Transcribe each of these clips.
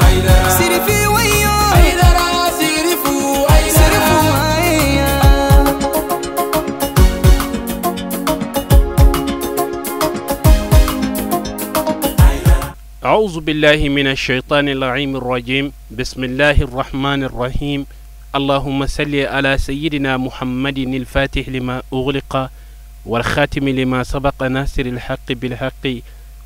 هيدرا سيرفي ويا هيدرا سيرفو أعوذ بالله من الشيطان اللعين الرجيم. بسم الله الرحمن الرحيم. اللهم صل على سيدنا محمد الفاتح لما أغلق والخاتم لما سبق ناصر الحق بالحق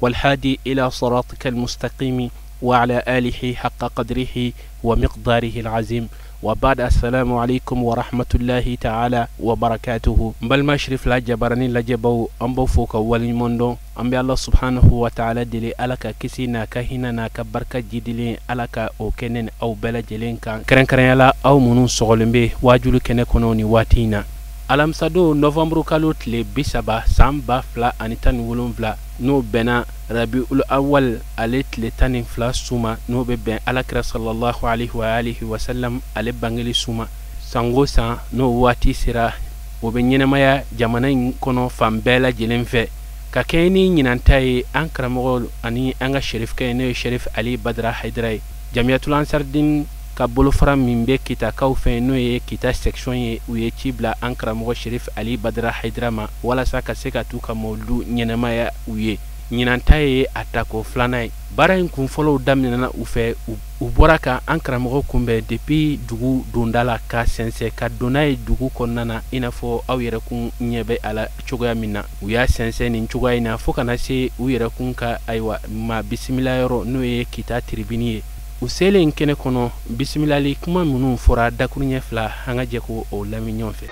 والهادي إلى صراطك المستقيم وعلى آله حق قدره ومقداره العظيم. وبعد السلام عليكم ورحمة الله تعالى وبركاته. بل ما شريفلا جبرني لجبو أمبو فوق والموندو أمبي الله سبحانه وتعالى دلي ألك كسينا كهنا ناك بركة جدلي ألك أو كنن أو بلا جلين كرن كرن يلا أو منون سغلن به واجلو كنكونوني واتينا alam sado novembre kalot le bisaba samba fla anitan wulun fla no bena rabiul awwal alet le tanin fla suma no be ben alakra sallallahu alaihi wa alihi wa sallam ale bangeli suma sango sa no wati sira o be nyina maya jamana kono fambela jelen fe ka keni nyinantai ankramol ani anga sherif kene sherif ali badra haidara jamiatul ansar din kabolo fram mimbe kita kaufe no ye kita section ye uye cibla ankra mo sherif ali badra haidara ma wala saka seka tuka molu nyenama ya uye nyinantaye atako flanai barain kun folo damina na ufe uboraka ankra mo kumbe depuis dugu dondala ka sense ka donai dugu konnana inafo awire kun nyebe ala chogoya minna uya sense ni chogoya ina foka na se uyere kun ka aywa ma bismillah yoro no ye kita tribunier usele nkene kono bismillah kuma munu fora dakurnya fla hanga jeko o lami nyonfe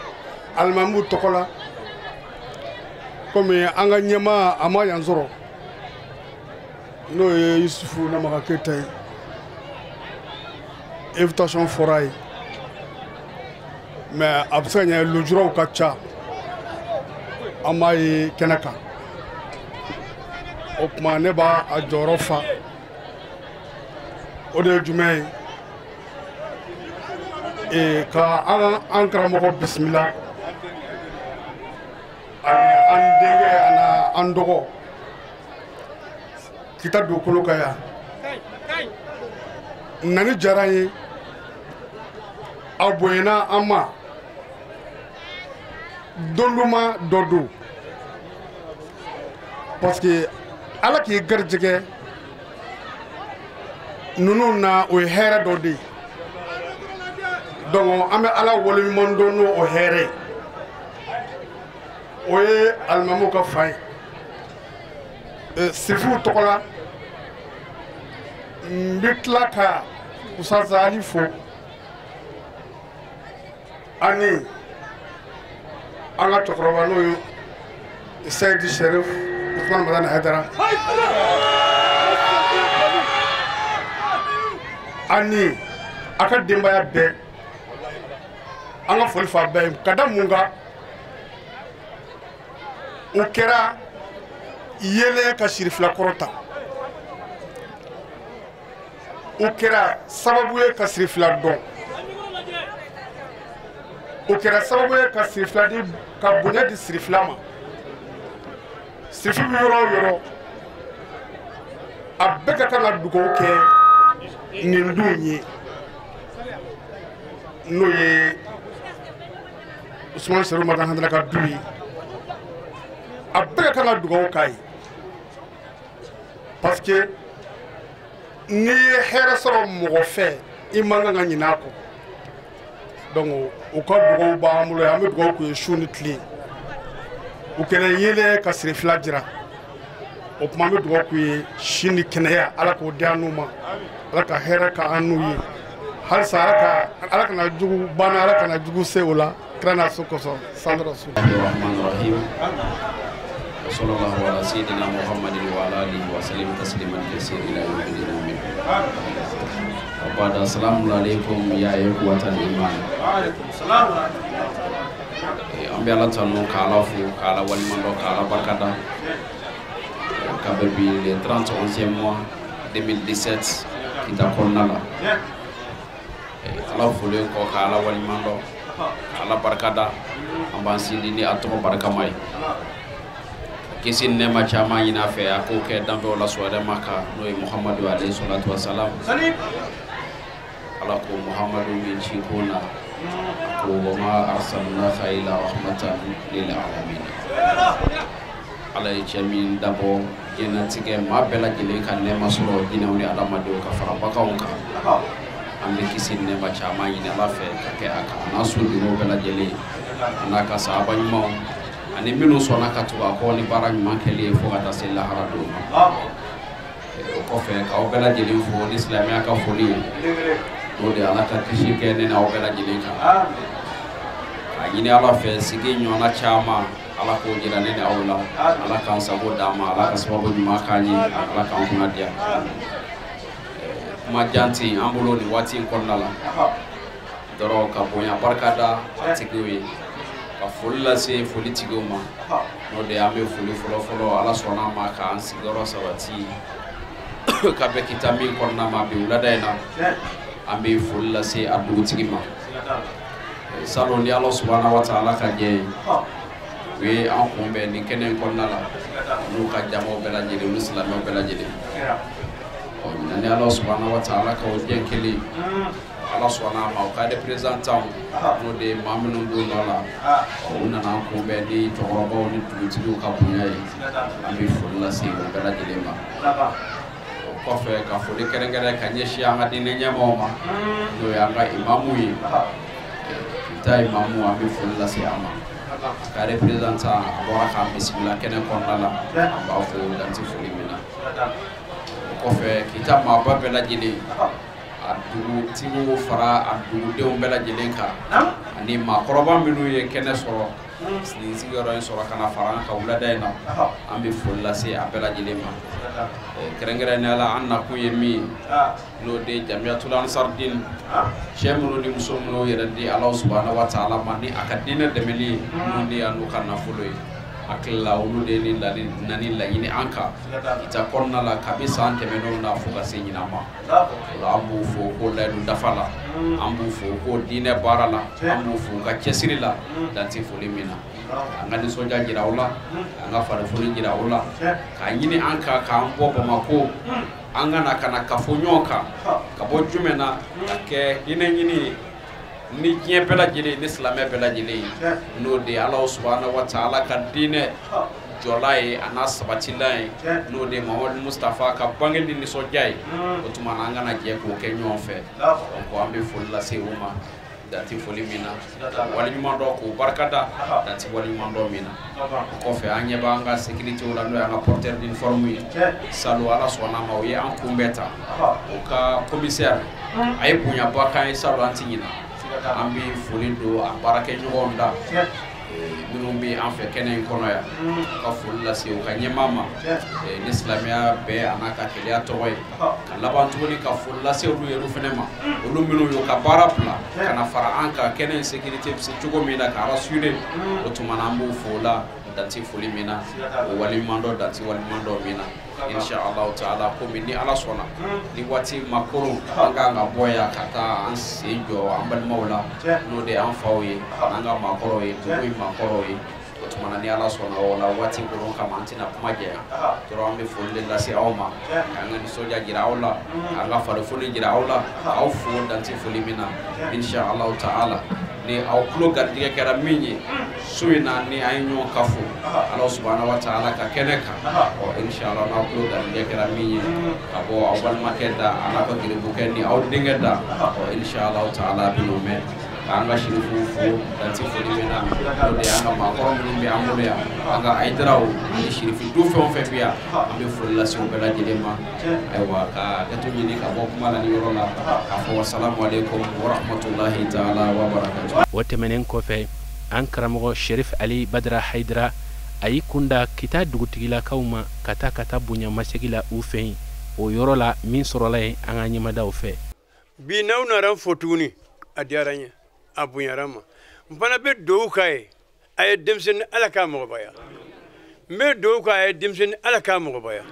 almamu tokola comme anga nyama ama yanzoro no yusufu na makaketa invitation foray mais absanya lojuro kacha amai kenaka okma neba ajorofa ode jumay e ka ankara mo bismillah andege ana andogo kita do kolo kaya nani jaraye aboyena ama doluma dodo parce que ala ki garjige nunu na o here dodi donc ame ala woli mondo no o here oye almamu ka fay sifu tokola mbitla ka usazali fo ani anga tokroba no Sayyid Sharif Usman Badra Haidara ani aka dembaya be anga foli fa be kada munga ukera yele ka Cherifla korota ukera sababu ye ka Cherifla don ukera sababu ye ka Cherifla di ka bonya di Cherifla ma Cherifla yoro abeka kana dugo ke nindunyi no ye Usman Seru madan handla ka duyi abeka kana dugo kai parce que ni hera soro mo fe imanga nganyina ko donc o ko dugo ba amulo ya me dugo ko shunitli o kene yele ka Cherifla dira o kuma me dugo ko shini kenaya ala ko danuma alaka hera ka anuyi hal saraka alaka na jugu bana alaka na jugu seula krana sokoso sandra su Bismillahirrahmanirrahim. Sallallahu ala sayyidina Muhammadin wa ala alihi wa sallam tasliman katsiran ila yawmil amin. Wa assalamu alaikum ya ikhwatal iman. Wa alaikum salam. Ambi Allah tanu kala fu kala wali mando kala barkada. Kabebi le 31e mois 2017 kita konnala ala fule ko kala wali mando ala barkada amban sindi ni atto barka may kisi nema chama ina fe ako ke dambe wala swada maka no Muhammadu alayhi salatu wasalam ala ko Muhammadu min chikuna ko ma arsalnaka ila rahmatan lil alamin ala yamin dabo jena tige ma bela jile kan nema solo dina woni adama do ka fara baka onka ambe kisi nema chama ina la fe ke aka nasu dino bela jile anaka sahaba nyimo ani minu sona katuwa ko ni bara nyuma kele fo kata sella harado ko fe ka o bela jile fo islam ya ka foli o de ala ka kishi ke ne na o bela jile ka ayini ala fe sigi nyona chama ala ko jira ne awla ala kan sabo dama ala ka sababu nyuma kanyi ala kan kuna dia ma janti ambulo ni wati konnala doro ka bonya barkada atigoyi ka fulla se politigo ma no de ame fulu folo ala sona ma ka ansigoro sabati ka be kitami konna ma be ulada ina ame fulla se adu tigima salo ni Allah subhanahu wa ta'ala ka je we an kumbe ni kenen konnala nu ka jamo bela jide muslim bela jide o nani Allah subhanahu wa ta'ala ka o je kili Allah subhanahu wa ta'ala ka de présentant no de mamunu do nola o nana kumbe ni torobo ni tulu ka bunyai ambi fulla si bela jide ma ko fe ka fuli kerengere ka nyeshi anga dine nyamo ma do yanga imamu yi ta imamu ambi fulla si ama ka representa bora ka bismillah kenen konnala ba fo danti fuli mina ko fe kita ma ba bela jili adu tigo fara adu de bela jili ka ani ma koroba minu ye kenen so ni sigoro en so kana fara ka ulada ina ambi fulla si abela jili ma kerengere ne ala anna ku yemi no de jamiatul ansardin shemulu ni musomulo yerandi Allah subhanahu wa ta'ala mani akadina demeli nundi anu kana fuloy akilla ulu de ni nani la yini anka ita konna la kabisa ante meno na fuga senyina ma ambu fo ko la du dafala ambu fo ko dine barala ambu fo ka kesirila danti fulimina ngani soja jirawla anga fara fuli jirawla ka yini anka ka ambo bamako angana kana kafonyoka kabo jumena ke yini ni kiepela jili ni islamé bela jili no de Allah subhanahu wa ta'ala ka dine jolai anas batilai no de Muhammad Mustafa ka bangedi ni sojai otuma ngana je ko ke nyonfe ko ambe fulla se uma dati foli mina wali nyundo ko barkada dati wali nyundo mina ko fe anya banga sécurité wala no anga porteur d'informe salu ala sona ma wi an kumbeta o ka commissaire ay punya baka salu antinyina ambi fulindo aparake nyonda minumbi anfe kenen kono ya ka fulla si o kanye mama l'islamia be anaka kelia toy kala bantuli ka fulla si o yeru fenema o lumino yo ka barapla kana fara anka kenen sécurité si tugo mina ka rasure o tumana ambu fula dati fuli mina o wali mando dati wali mando mina inshallah taala ko minni ala sona ni wati makoro anga boya kata ansejo ambal maula no de anfawi anga makoro e tuwi makoro e tumana ni ala sona wala wati ko kama antina kumaje to rambe fulle la si awma anga ni soja jirawla anga fara fuli jirawla au fu danti fuli mina inshallah taala ni au klo gardiga kera minyi suina ni ayinyo kafu Allah subhanahu wa ta'ala ka keneka o inshallah na klo gardiga kera minyi abo awal makeda ana ko giri bukendi au dingeda o inshallah ta'ala binume anga shirifu fu danti fuli mena o de anga ma ko minumbe amule anga aidrau ni shirifu du fe biya ambe fulla si bela jidema aywa ka katuni ni ka bokuma la ni yorola afo assalamu alaikum wa rahmatullahi ta'ala wa barakatuh watemenen ko fe an karamo Sherif Ali Badra HAIDARA ayi kunda kita dugutigila kawma kata bunya masegila ufen o yorola min sorola anga nyima daw fe bi nawna ran fotuni adiaranya abunyarama mpana be do kai ay demsen alaka mo baya me do kai demsen alaka mo baya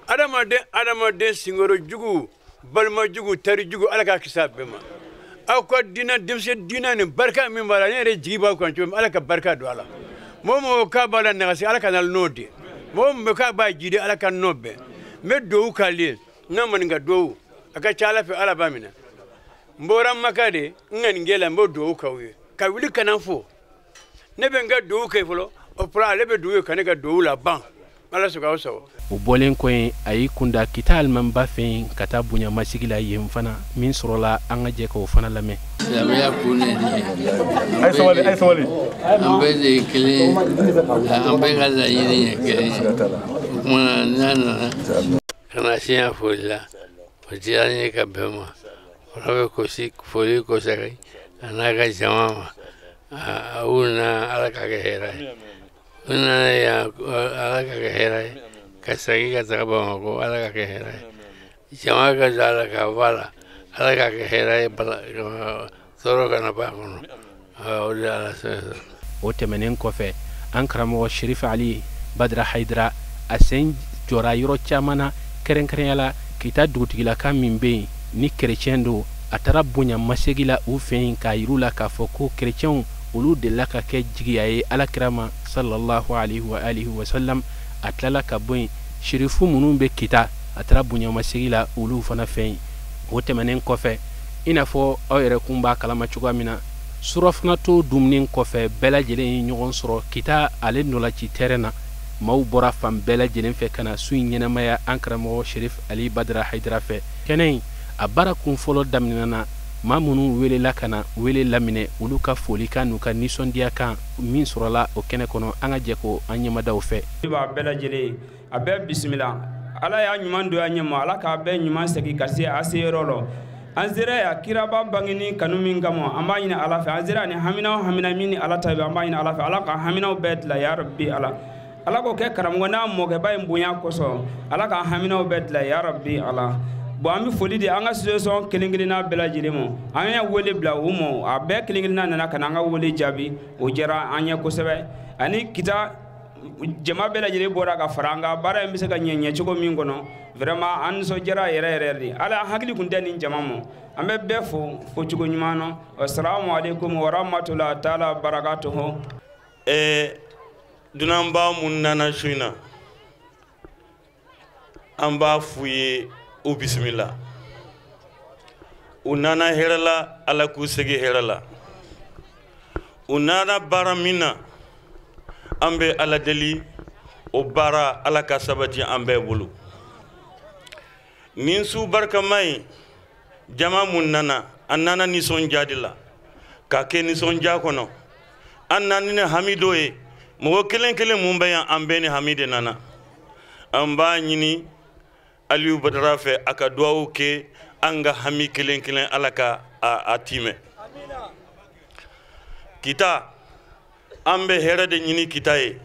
adama de singoro jugu balma jugu tari jugu alaka kisabema akwa dina demsen dina ne barka min bala ne re jiba ko antum alaka barka do ala momo ka bala ne gasi alaka nal nodi mo me ka ba jide ala kan nobbe me do kale na man nga do aka chala fe ala bamina mbora makade ngani ngela mbo do kawe ka wili kanafo ne be nga do kay folo o pra le be do kanega do la ban ala suka o bolen ko ayi kunda kital man ba fe kata bunya masigila yem fana min sorola anga je ko fana lame ya pune ay sawali ambe de kile ambe gaza yini kile kuma nana kana sia fola wajani ka bema rawe ko sik foli ko sakai anaga jamama una alaka gehera una ya alaka gehera kasagi kasaba ko alaka gehera jama ka jala ka wala alaka gehera bala soro kana ba kono o temenen ko fe ankramo Cherifla ali Badra HAIDARA asen jora yoro chamana keren yala kita dugutigila ka mimbe ni chrétien do atara bunya masegila u fein ka yirula ka foko chrétien ulu de la ka ke jigiyaye alakirama sallallahu alaihi wa alihi wa sallam atlala ka boy sherifu munun be kita atara bunya masegila ulu fana fein o temanen ko fe ina fo awere kumba kalama chugamina surafna to dumnin ko fe bela jelen nyogon soro kita ale nola ci terena maw bora fam bela jelen fe kana suin nyena maya ankramo Cherifla ali Badra HAIDARA fe kenen abara kun folo damnana mamunu wele lakana wele lamine uluka folika nuka nisondia kan min surala o kene kono anga jeko anyama daw fe ba bela jele abe bismillah ala ya nyuman do anyama ala ka be nyuman segi kasi asirolo anzira ya kiraba bangini kanumin gamo amba ina ala fa anzira ni hamina mini ala tabe amba ina ala fa ala ka hamina bet la ya rabbi ala ko ke karam na mo ke bay mbunya koso ala ka hamina bet la ya rabbi ala bo ami foli de anga situation kelingilina bela jiremo anya wole bla umo abe kelingilina nana kana anga wole jabi o jera anya ko sebe ani kita jama bela jire bora ka faranga bara mbise ka nyenye chiko mingono vraiment an so jera yere ala hakli kundani jama mo ambe befo fo chiko nyumano assalamu alaikum wa rahmatullahi ta'ala barakatuh dunamba munana shuina amba fuye o bismillah unana herala ala kusegi herala unana baramina ambe ala deli o bara ala kasabati ambe bulu ninsu barka mai jama munana annana nison jadila ka ke nison jakono annani hamidoye mo kelen mumbe ya ambe ni hamide nana amba nyini Aliou Badara fe aka duwawu ke anga hami kelen alaka a time kita ambe herade nyini kitaye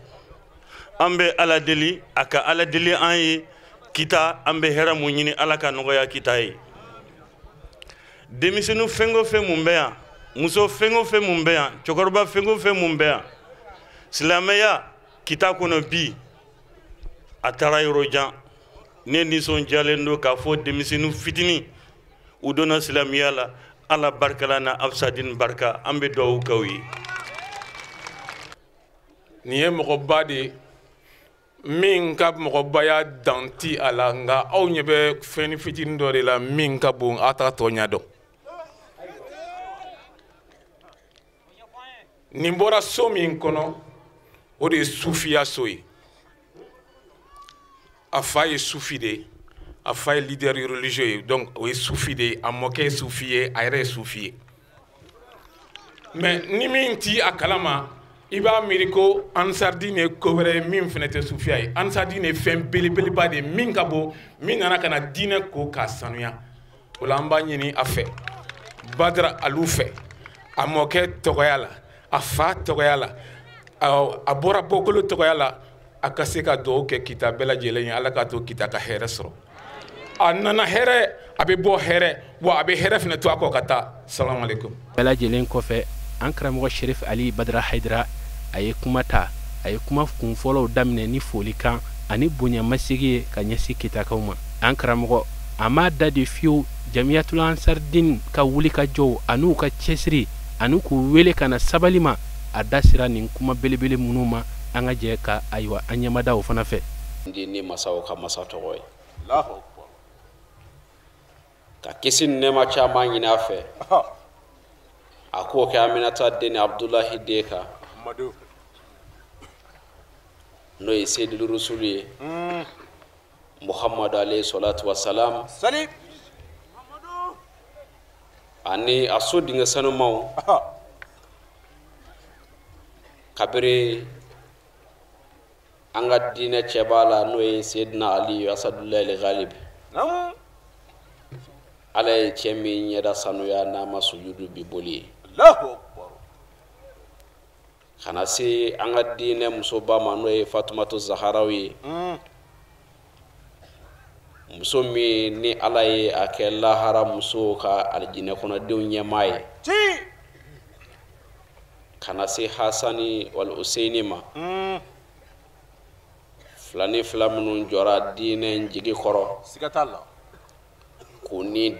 ambe ala deli aka ala deli anye kita ambe hera mu nyini alaka nogoya kitaye demisenu fengo fe mumbeya muso fengo fe mumbeya chokorba fengo fe mumbeya silameya kita kono bi atara yorojan ne nison jalendo ka fo demisenu fitini udona silamiyala ala barkalana afsadin barka ambe do kawi niye mokobade min ka mokobaya danti ala nga aw nyebe feni fitini do de la min ka bon ata tonya do nimbora so min kono o de sufia soyi afaye soufide afaye leader religieux donc oui soufide amoke soufié ayre soufié mais ni minti akalama iba miriko ansardine couvre min fenete soufia ansardine fem belebele ba de min kabo min nana kana dine ko ka sanuya olamba nyini afe Badra alufe amoke togoyala afa togoyala abora bokolo togoyala akase ka do ke kita bela jelen ala ka to kita ka here soro anana here abe bo here wa abe here fina to akokata assalamu alaikum bela jelen ko fe ankramo Cherifla ali Badra HAIDARA ay kumata ay kuma kun folo damne ni folika ani bunya masigi ka nyasi kita kauma ankramo ama dadi fiu jamiatul ansar din ka wulika jo anu ka chesri anu ku wele kana sabalima adasira nin kuma belebele munuma anga je ka aywa anyamada o fana fe ndi ni masaw ka masato goy Allahu akbar ka kisin ne ma chama nyina fe ako ke Aminata deni Abdullahi deka Madu no e sayyidul rusuli Muhammad alayhi salatu wassalam Salim ani asodi nga sanu maw kabiri anga dina chebala no e sayyidina Ali Asadullah al-Ghalib alay chemi nyeda sanu ya na masujudu bi boli Allahu akbar kana si anga dina musoba mano e Fatumatu Zahrawi muso mi ni alaye akella hara muso ka aljine kono dew nyamaye kana si Hasani wal Usaini ma flani flamunun jora dine njigi koro Sigatalla ko ni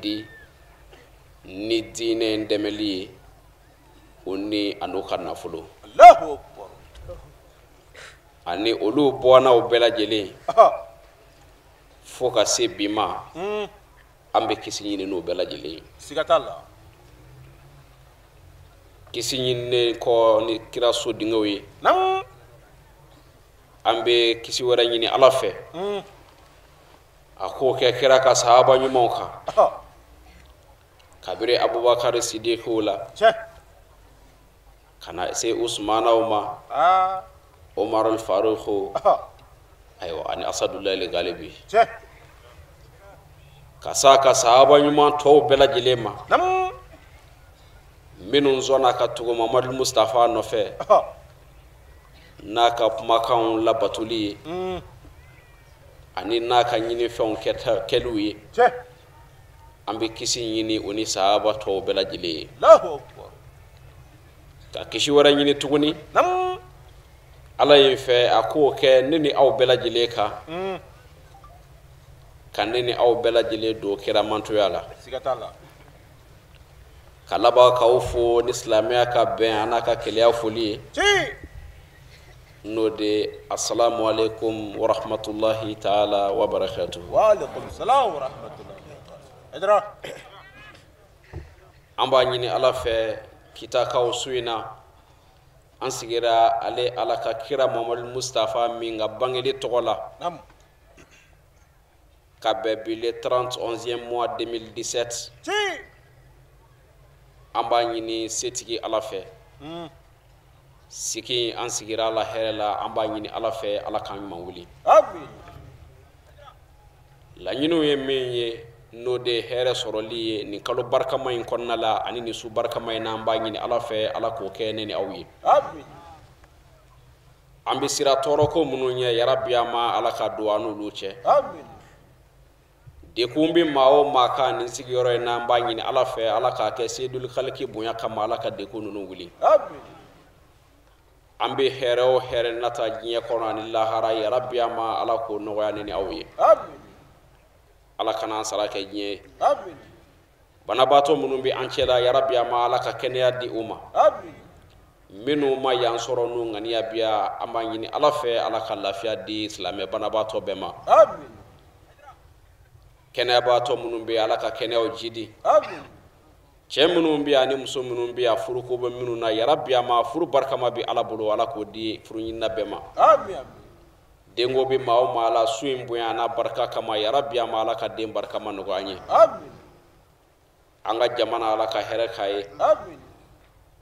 dine ndemeli onni anuka nafulu Allahu akbar ani olu bona o bela jeli foka se bima ambe kisi nyine no bela jeli Sigatalla kisi nyine ko ni kira so dingawi ambe kisi wara nyine alafe ako ke kira ka sahaba nyumo ka kabire Abubakar Siddiq wala kana se Usman Uma Umar al-Faruq ayo ani Asadullah al-Ghalibi kasaka sahaba nyuma to bela jilema minun zona ka tugo Muhammad Mustafa no fe naka makan la batuli ani naka nyini fon keluyi ambe kisi nyini oni sahaba to bela jile Allahu akbar ka kishi wara nyini tuguni ala yin fe ako ke nini aw bela jile ka kan nini aw bela jile do kira manto yala Sigatalla kalaba ka ufo ni islamia ka ben anaka keliya fuli no de assalamu alaikum wa rahmatullahi ta'ala wa barakatuh wa alaikum salam wa rahmatullahi edra amba nyini ala fe kita ka usuina ansigira ale ala ka kira Muhammad Mustafa minga bangede togola ka be le 31e mois 2017 amba nyini setigi ala fe siki ansigira ala herela amba nyini ala fe ala kan mawuli amin la nyino ye menye no de here soroli ni kalo barka may konnala ani ni su barka may na amba nyini ala fe ala ko kene ni awi amin ambi sira toro ko mununya ya rabbi ama ala ka duwanu luce amin de kumbi mawo maka ni sigiro na amba nyini ala fe ala ka ke sedul khalki bunya kama ala ka de ko nunu wuli amin ambi here o here nata jinya kono ni lahara ya rabbi ama ala ko no yani ni awi amin ala kana sala ke jinya amin bana bato munumbi ancela ya rabbi ama ala ka kenya di umma amin minu ma yan soro nu ngani biya ama nyini ala fe ala ka lafiya di islamé bana bato bema amin kenya bato munumbi ala ka kenya o jidi amin che munumbi ani muso munumbi a furu ko be minu na ya rabbi ama furu barka ma bi ala bulu ala ko di furu nyina bema amin dengo bi mawo mala suim buya na barka kama ya rabbi ama ala ka dem barka ma no ganye amin anga jamana ala ka here kai amin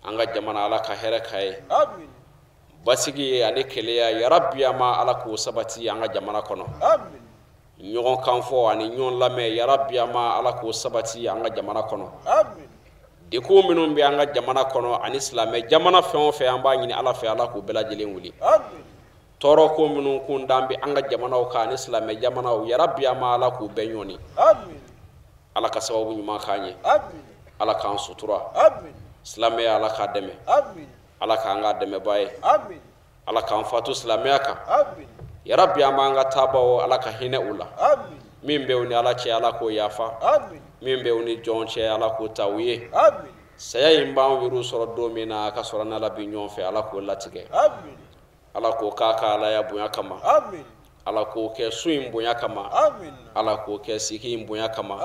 anga jamana ala ka here kai amin basigi ani keleya ya rabbi ama ala ko sabati anga jamana kono amin nyogon kanfo ani nyon lame ya rabbi ama ala ko sabati anga jamana kono amin de ko minum bi anga jamana kono ani islamé jamana fen fe amba nyini ala fe ala ko bela jelen wuli amin toro ko minum kun dambi anga jamana o ka ani islamé jamana o ya rabbi ama ala ko benyoni amin ala ka sababu nyuma kanye amin ala kan sutura amin islamé ala ka deme amin ala ka anga deme baye amin ala kan fatu islamé aka amin ya rabbi ama anga tabawo ala ka hine ula amin min bewni ala che ala ko yafa amin min bewni jonche ala ko tawiye amin saya imban wiru soro domina ka soro na la bi nyon fe ala ko latige amin ala ko kaka ala ya bunya kama amin ala ko kɛ su in bonya kama ala ko kɛ sigi in bonya kama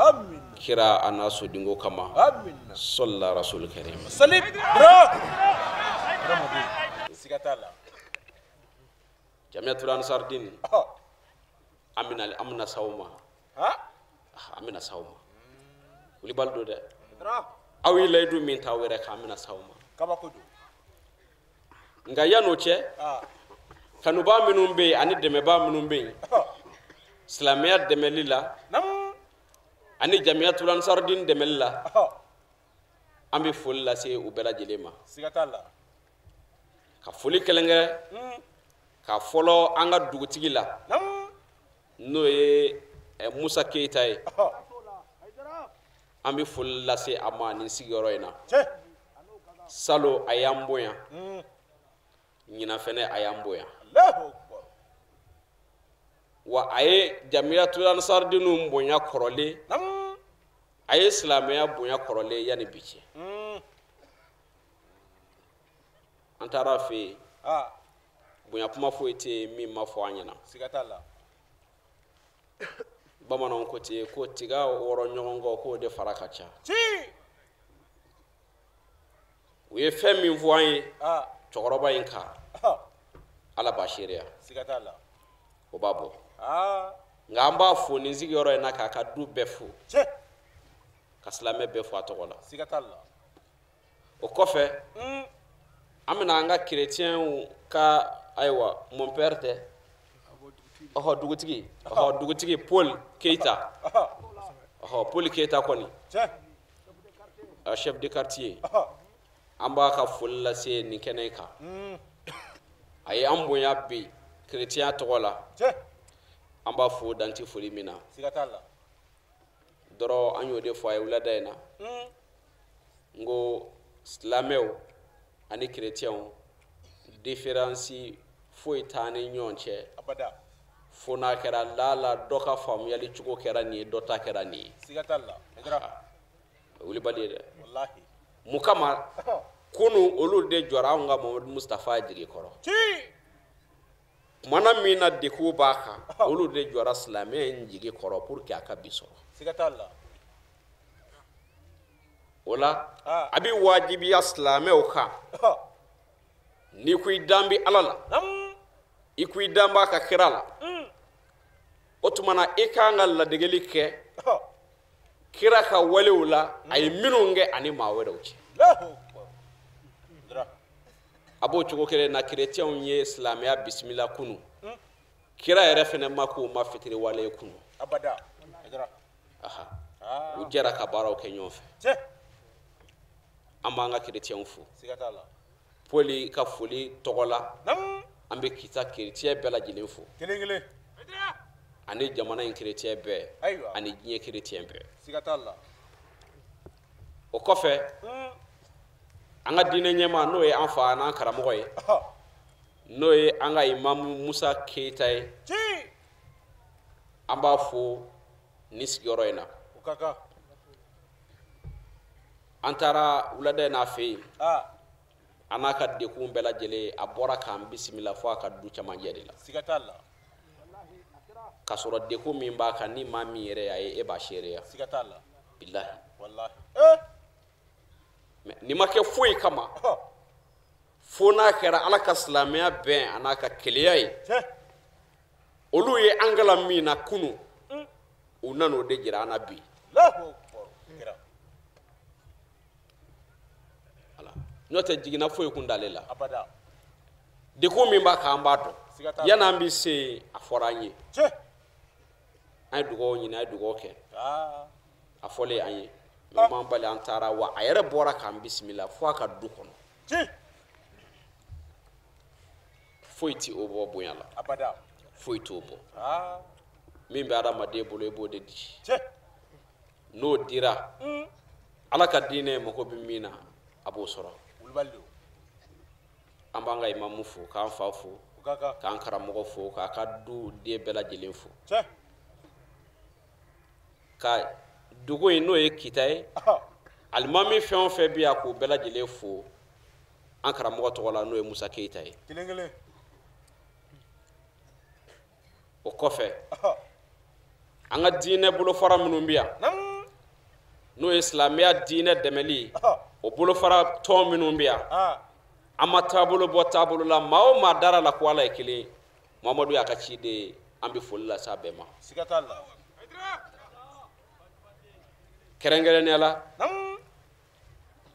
kira ana sodingo kama sallallahu rasul karim salib bro sigatala jamiatul ansar din amina sawma amina sawma uli baldo de awi laydu min tawere ka amina sawma kaba ko do nga yano che kanu ba minum be ani deme ba minum be islamiyat deme lila ani jamiatul ansar din deme lila ambi ful la se u bela jelema sigatala ka fuli kelenge ka folo anga dugutigi la no ye Musa Keita ye ambi ful la se amani sigoro ina salo ayamboya nyina fene ayamboya wa aye jamiatul ansar dinu bonya korole aye islamia bonya korole yani biche antara fe bonya kuma fo ite mi ma fo anyana sigatala bamanon ko te ko tiga woro nyongo ko de farakacha we fem mi voye chogoroba inka ala bashiria sigatala o babo ngamba fo ni zigoro ina ka du befu ka slame befu atogola sigatala o kofe amina nga chrétien ka aywa mon père te dugutigi Paul Keita Paul Keita koni chef de quartier amba ka fulla se ni keneka ay amboya be chrétien togola amba fo danti foli mina sigatala doro anyo de fo ay wuladaina ngo islameo ani chrétien différenci fo itane nyonche abada fona kera lala doka fam yali chuko kera ni dota kera ni sigatala edra wuli balire wallahi mukama kunu olu de jora nga Muhammad Mustafa jigi koro mana mina de ko baka olu de jora islamien jigi koro pour que aka biso sigatala wala abi wajibi islamien o ka ni kuy dambi alala ikuy damba ka kirala otumana ikanga la degeli ke kira ka walewla ay minunge ani mawedawci abo chugo kere na chrétien ye islamia bismillah kunu kira yere fene mako ma fitiri wale kunu abada edra ujera ka baraw ke nyonfe amanga chrétien fu sigatala poli ka foli togola ambe kita chrétien bela jilen fu kelengele ani jamana in chrétien be ani jinye chrétien be sigatala o kofe anga dine nyema no e anfa na karamo ye no e anga imam Musa Keita ye amba fo nisgoro ina ukaka antara ulade na fe anaka de kum bela jele abora kam bismillah fo aka du chama jedila sigatala kasoro de kum mimba kan ni mami yere ay e ba sheria sigatala billahi wallahi ni make foi kama fona kera ala ka islamia ben anaka keliyai olu ye angala mina kunu unano de jira anabi note jigina foy kundalela abada de ko min ba ka ambato yana mbi se aforanye ay dugo nyina ay dugo ke afole anye no man bale antara wa ayere bora kan bismillah fo aka du kono foyti obo boyala abada foyti obo min be adama de bolo ebo de di no dira ala ka dine mako bi mina abo soro ulbaldo ambanga imamu fu kan fa fu kan karamo fu ka ka du de bela jelen fu ka dugo ino e kitay almami fɛn fɛn bi a ko bela jelen fu an karamo to wala no e Musa Keita ye kelengele o kɔfɛ an ka diinɛ bolofara minnu bɛ yan n'o ye silamɛya diinɛ dɛmɛli o bolofara tɔn minnu bɛ yan an ma taabolo bɔ taabolo la maa o maa dara la ko Ala ye kelen ye Muhamadu y'a ka ciden ye an bɛ foli lase a bɛɛ ma kɛrɛnkɛrɛnnenya la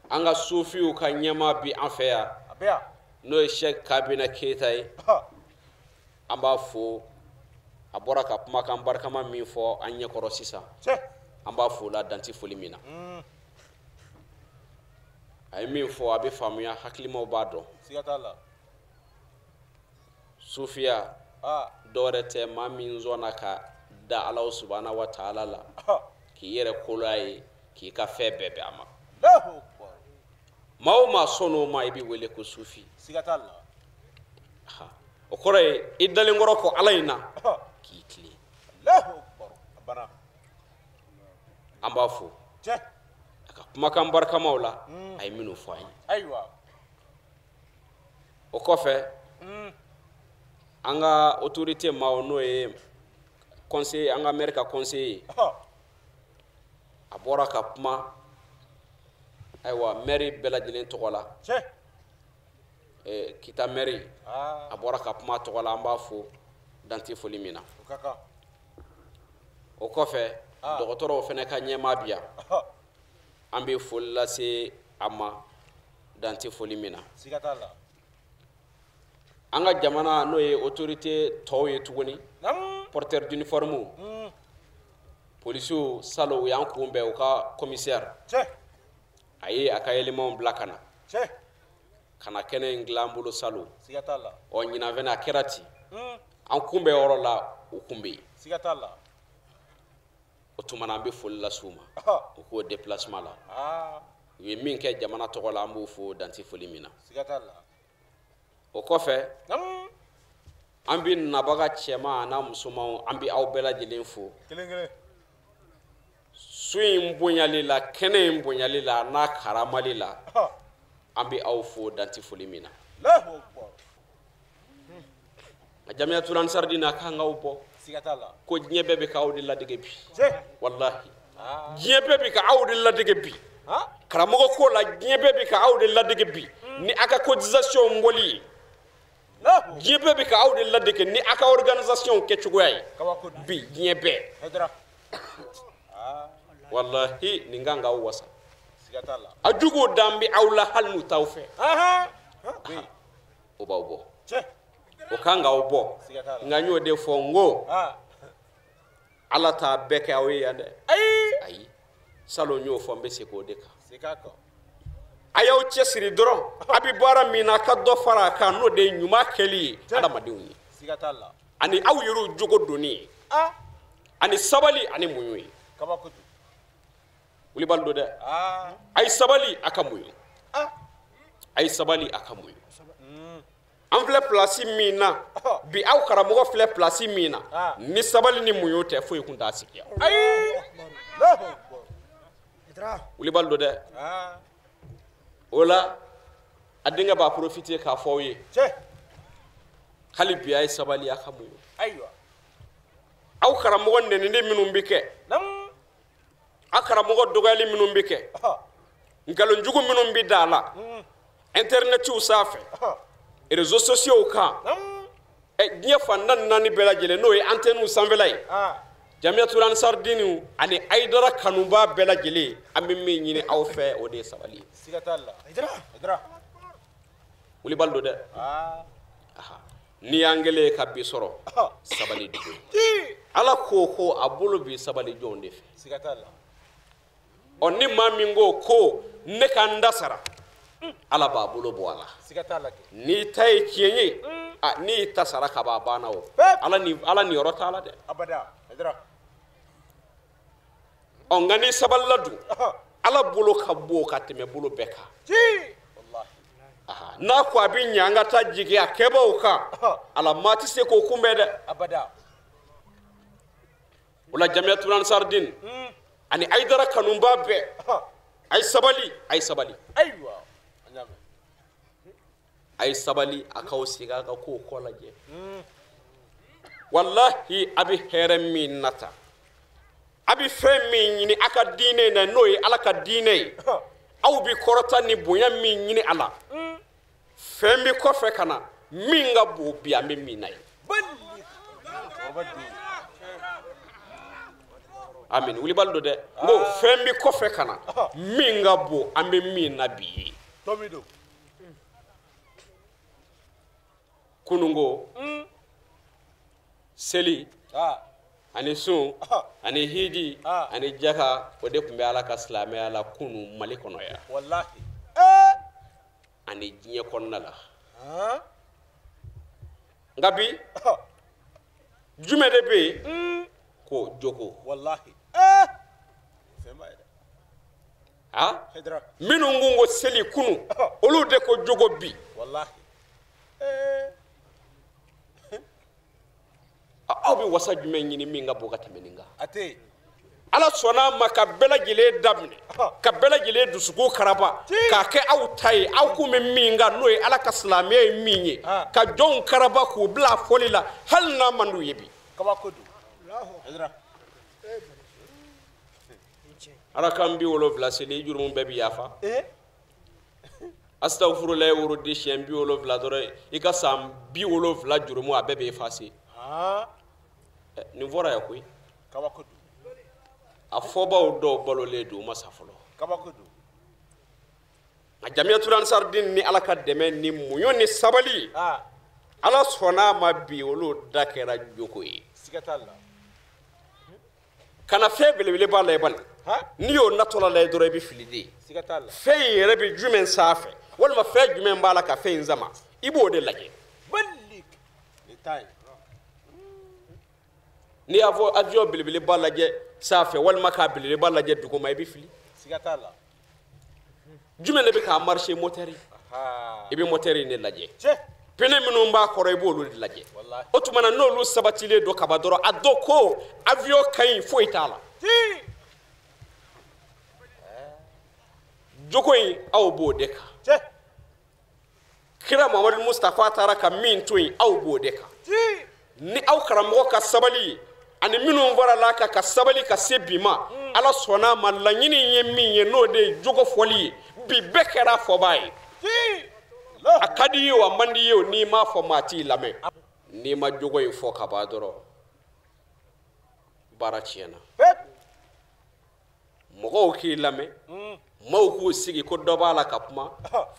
an ka sufiw ka ɲɛmaa bi an fɛ yan n'o ye Sheikh Kabina Keyita ye an b'a fo a bɔra ka kumakan barikama min fɔ an ɲɛkɔrɔ sisan an b'a fo la danti foli min na a ye min fɔ a bɛ faamuya hakilimaw b'a dɔn sufiya dɔwɛrɛ tɛ maa min sɔnna ka da Ala subhanahu wa ta'ala la k'i yɛrɛ koloya ye k'i ka fɛn bɛɛ bɛn a ma maa o maa sɔnn'o ma i bɛ wele ko sufi o kɔrɔ ye i dalen kɔrɔ ko Ala in na k'i tilen an b'a fo a ka kumakan barikamaw la a ye minnu fɔ an ye o kɔfɛ an ka autorité maaw n'o ye conseiller an ka maire ka conseiller a bɔra ka kuma ayiwa maire bɛɛ lajɛlen tɔgɔ la kita maire a bɔra ka kuma tɔgɔ la an b'a fo danti foli min na o kɔfɛ dɔgɔtɔrɔw fana ka ɲɛmaa bi yan an bɛ foli lase a ma danti foli min na an ka jamana n'o ye autorité tɔw ye tuguni porteur d'uniforme polisiw salo u y'an kunbɛn u ka commissaire a ye a ka éléments bila ka na kɛnɛ in dilan bolo salo ɔ ɲinan fɛnɛ a kɛra ten an kunbɛn yɔrɔ la u kun bɛ yen o tuma na an bɛ foli lase u ma u k'o déplacement la u ye min kɛ jamana tɔgɔ la an b'o fo danti foli min na o kɔfɛ an bɛ nabaga cɛman n'a musomanw an bɛ aw bɛɛ lajɛlen fo su in bonyali la kɛnɛ in bonyali la n'a karamali la an bɛ aw fo danti foli min na a Jamiatul Ansardine a kan k'aw bɔ ko diɲɛ bɛɛ bɛ k'aw de ladege bi wallahi diɲɛ bɛɛ bɛ k'aw de ladege bi karamɔgɔ ko la diɲɛ bɛɛ bɛ k'aw de ladege bi ni a ka cotisation bɔli ye diɲɛ bɛɛ bɛ k'aw de ladege ni a ka organisation kɛcogoya ye bi diɲɛ bɛɛ wallahi nin kan k'aw wasa a juguw dan bɛ aw la hali n'u t'aw fɛ o b'aw bɔ o kan k'aw bɔ nka n y'o de fɔ n ko Ala t'a bɛɛ kɛ aw ye yan dɛ ayi salon n y'o fɔ n bɛ segin o de kan a y'aw cɛsiri dɔrɔn a bɛ baara min na a ka dɔ fara a kan n'o de ye ɲuman kɛli ye adamadenw ye ani aw yɛrɛw jogo donni ye ani sabali ani muɲu ye wulibali don dɛ a ye sabali a ka muɲu a ye sabali a ka muɲu an filɛ place min na bi aw karamɔgɔ filɛ place min na ni sabali ni muɲu tɛ foyi kun t'a sigi yan wulibali don dɛ o la a denkɛ b'a profiter k'a fɔ aw ye hali bi a ye sabali a ka muɲu aw karamɔgɔ nɛnini minnu bɛ kɛ a karamɔgɔ dɔgɔyali minnu bɛ kɛ nkalonjugu minnu bɛ da a la internetiw sanfɛ réseaux sociaux kan diɲɛ fan naani bɛɛ lajɛlen n'o ye antenne sanfɛla ye Jamiatul Ansardine ani Haidara kanuba bɛɛ lajɛlen an bɛ min ɲini aw fɛ o de ye sabali ye wulibali don dɛ ni y'an kɛlen ka bi sɔrɔ sabali de don Ala ko a bolo bi sabali jɔnw de fɛ ɔ ni maa min ko ne ka n da sara Ala b'a bolo bɔ a la n'i ta ye tiɲɛ ye n'i ta sara ka ban a banna o Ala niyɔrɔ t'a la dɛ ɔ nka ni sabalila dun Ala bolo ka bon ka tɛmɛ bolo bɛɛ kan n'a ko a bɛ ɲɛ an ka taa jigi a kɛbaaw kan Ala maa tɛ se k'o kunbɛn dɛ o la Jamiatul Ansardine ani Haidara kanuba bɛɛ a ye sabali a ye sabali a ye sabali a k'aw sigi a ka kow kɔ lajɛ wallahi abi here min nata abi fe min yini aka dine na noy ala ka dine aw bi korota ni bonya min yini ala fe mi ko fe kana min ga bo bia mi minai amin wuli baldo de ngo fe mi ko fe kana min ga bo ambe min nabi tomido kunungo seli ani sun ani hidi ani jaka o de kumbe ala ka silamɛ ala kunu mali kɔnɔ ya wallahi ani diɲɛ kɔnɔna la nka bi jumɛn de bɛ yen ko jogo wallahi minnu ko ko seli kunu olu de ko jogo bi wallahi aw bɛ wasa jumɛn ɲini min ka bon ka tɛmɛ nin kan ate ala sɔnna ma ka bɛɛ lajɛlen daminɛ ka bɛɛ lajɛlen dusukun karaba k'a kɛ aw ta ye aw kun bɛ min kan n'o ye ala ka silamɛya ye min ye ka jɔnw karaba k'u bila a fɔli la hali n'a man d'u ye bi kabako don ala kan 70 seli jurumu bɛɛ bi yafa astagfirullah worodi siɲɛ 70 dɔrɔn i ka san 70 jurumu a bɛɛ bɛ effacer nin fɔra ya koyi kabako don a fɔbaw dɔw balolen don u ma sa fɔlɔ kabako don nka jamiyatul ansardin ni ala ka dɛmɛ ni muɲu ni sabali ala sɔnna ma bi olu da kɛra jogo ye siga t'a la kana fɛn belebeleba la i bali n'i y'o natɔla la dɔrɔn i bɛ fili de siga t'a la fɛn in yɛrɛ bɛ jumɛn sanfɛ walima fɛn jumɛn b'a la ka fɛn in sama i b'o de lajɛ balik ni tayi n'i y'a fɔ avion belebeleba lajɛ sanfɛ walima k'a belebeleba lajɛ duguma i bɛ fili siga t'a la jumɛn de bɛ k'a marcher moteur i bɛ moteur in de lajɛ pneu minnu b'a kɔrɔ i b'olu de lajɛ o tuma na n'olu sabatilen don kaba dɔrɔn a dɔn ko avion ka ɲi foyi t'a la jogo in aw b'o de kan kira mamadu mustafa taara ka min to yen aw b'o de kan ni aw karamɔgɔ ka sabali ani minnu fɔra la ka sabali ka se bi ma ala sɔnna ma laɲini ye min ye n'o de ye jogo fɔli ye bi bɛɛ kɛra fɔba ye a ka di ye o a man di ye o n'i m'a fɔ maa t'i lamɛn n'i ma jogo in fɔ ka ban dɔrɔn baara tiɲɛna mɔgɔw k'i lamɛn maaw k'u sigi ko dɔ b'a la ka kuma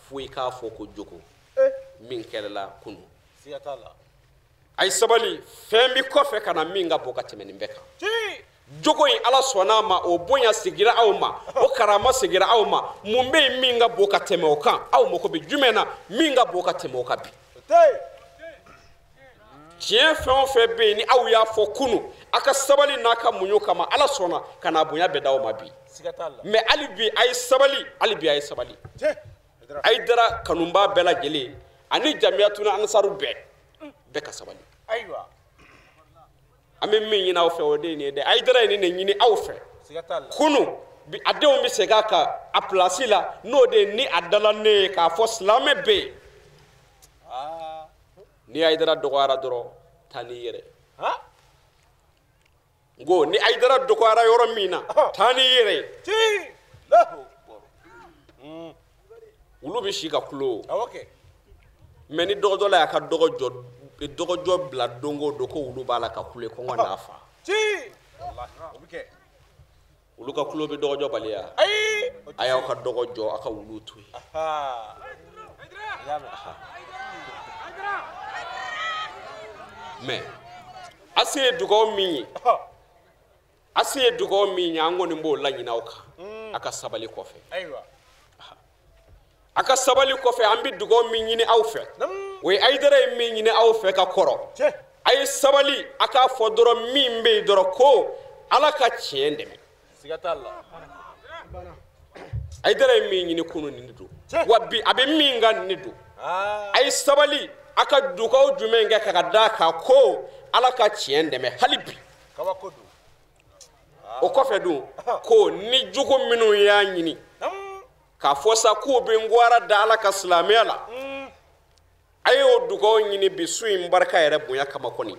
fo i k'a fɔ ko jogo min kɛlɛla kunu siga t'a la a ye sabali fɛn bi kɔfɛ ka na min ka bɔ ka tɛmɛ nin bɛɛ kan jogo in ala sɔnna ma o bonya segira aw ma o karama segira aw ma mun bɛ yen min ka bɔ ka tɛmɛ o kan aw mako bɛ jumɛn na min ka bɔ ka tɛmɛ o kan bi tiɲɛ fɛn o fɛn bɛ yen ni aw y'a fɔ kunu a ka sabali n'a ka muɲu kama ala sɔnna ka n'a bonya bɛɛ d'aw ma bi mɛ hali bi a ye sabali hali bi a ye sabali a ye dara kanuba bɛɛ lajɛlen ani jamiyatul ansaru bɛɛ ka sabali ayiwa an bɛ min ɲini aw fɛ o de ye nin ye dɛ a ye dara ye nin de ɲini aw fɛ kunu a denw bɛ segin a kan a pilasi la n'o de ye ni a dala ne ye k'a fɔ silamɛ bɛ yen ni a ye dara dɔgɔyara dɔrɔn taa n'i yɛrɛ ngo ni a ye dara dɔgɔyara yɔrɔ min na taa n'i yɛrɛ olu bɛ si ka kulo mɛ ni dɔgɔjɔ la y'a ka dɔgɔjɔ bila don o don ko olu b'a la ka kule kɔngɔ n'a fa olu ka kulo bɛ dɔgɔjɔ baliya a y'aw ka dɔgɔjɔ a ka wulu to yen mɛ a se ye dugawu min ye a se ye dugawu min ye an kɔni b'o laɲini aw kan a ka sabali kɔfɛ a ka sabali kɔfɛ an bɛ dugawu min ɲini aw fɛ o ye ayidara ye min ɲini aw fɛ ka kɔrɔ a ye sabali a k'a fɔ dɔrɔn min bɛ yen dɔrɔn ko ala ka tiɲɛ dɛmɛ ayidara ye min ɲini kunu nin de don wa bi a bɛ min kan nin de don a ye sabali a ka dugawu jumɛn kɛ ka da kan ko ala ka tiɲɛ dɛmɛ hali bi o kɔfɛ dun ko ni jogo minnu y'a ɲini k'a fɔ sa k'u bɛ n gwara da ala ka silamɛya la a y'o dugawu ɲini bi su in barika yɛrɛ bonya kama kɔni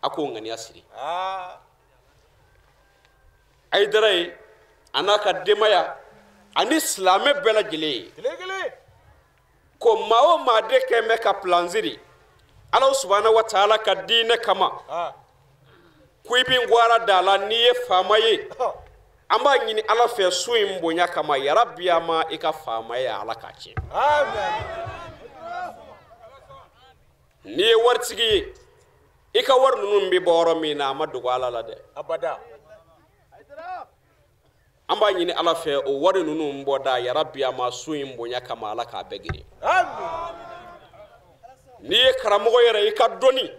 ako ŋaniya siri Haidara ye a n'a ka denbaya ani silamɛ bɛɛ lajɛlen ye ko maa o maa de kɛn bɛ ka pilansiri Ala subhanahu wa ta'ala ka diinɛ kama ko i bi ngwara da la n'i ye faama ye an b'a ɲini Ala fɛ su in bonya kama yarabi a ma i ka faama ye Ala k'a tiɲɛ n'i ye waritigi ye i ka wari ninnu bɛ bɔ yɔrɔ min na a ma dogo Ala la dɛ abada an b'a ɲini Ala fɛ o wari ninnu bɔ da yarabi a ma su in bonya kama Ala k'a bɛɛ gere n'i ye karamɔgɔ yɛrɛ i ka dɔnni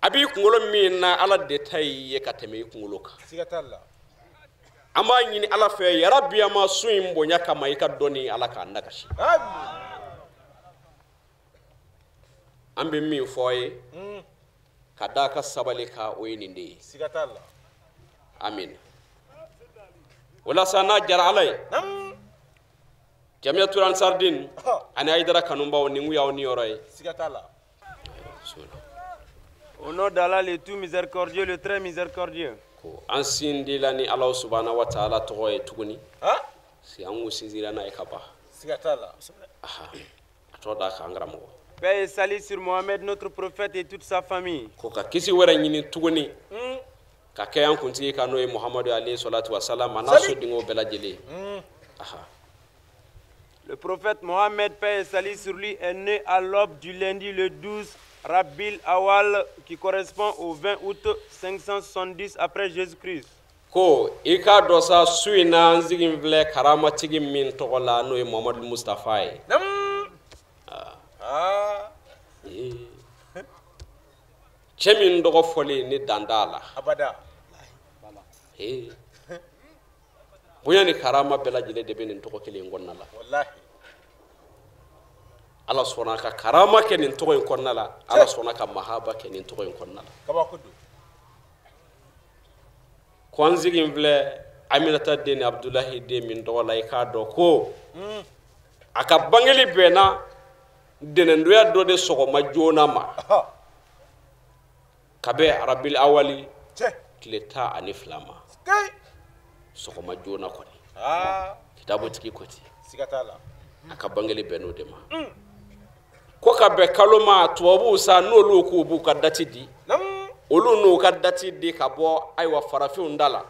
a b'i kunkolo min na Ala de ta y'i ye ka tɛmɛ i kunkolo kan an b'a ɲini Ala fɛ yarabi a ma su in bonya kama i ka dɔnni Ala k'a nagasi an bɛ min fɔ a ye ka da ka sabali ka o ye nin de ye amin walasa n'a jara Ala ye Jamiatul Ansardin ani Haidara kanubaw ni y'aw ni yɔrɔ ye Au nom d'Allah le tout miséricordieux, le très miséricordieux. An sindila ni Ala subhanahu wa ta'ala tɔgɔ ye tuguni si an ko sinzira n'a ye ka ban a tɔ da k'an karamɔgɔ Paix et salut sur Mohammed, notre prophète et toute sa famille. ko ka kisi wɛrɛ ɲini tuguni ka kɛ an kuntigi ka n'o ye Muhammadu alayhi salatu wa salam a n'a sodenw bɛɛ lajɛlen Le prophète Mohammed, paix et salut sur lui, est né à l'aube du lundi le 12 Rabil Awal, qui correspond au 20 août 570 après Jésus-Christ. Ko i k'a dɔn sa su in na an sigi filɛ karamatigi min tɔgɔ la n'o ye Muhammadu Mustafa ye cɛ min tɔgɔ fɔlen ni dan t'a la bonya ni karama bɛɛ lajɛlen de bɛ nin tɔgɔ kelen in kɔnɔna la Ala sɔnna ka karama kɛ nin tɔgɔ in kɔnɔna la Ala sɔnna ka mahaba kɛ nin tɔgɔ in kɔnɔna la ko an sigi filɛ Aminata den ni Abdulahi den min tɔgɔ la i k'a dɔn ko a ka bangeli bɛnna dɛnɛndoya dɔ de sɔgɔma joona ma ka bɛn Rabil Awali tile 12 ma sɔgɔma joona kɔni kitabutigi ko ten a ka bangeli bɛn n'o de ma ko ka bɛn kalo ma tubabuw sa n'olu k'u b'u ka dati di olu n'u ka dati di ka bɔ ayiwa farafinw da la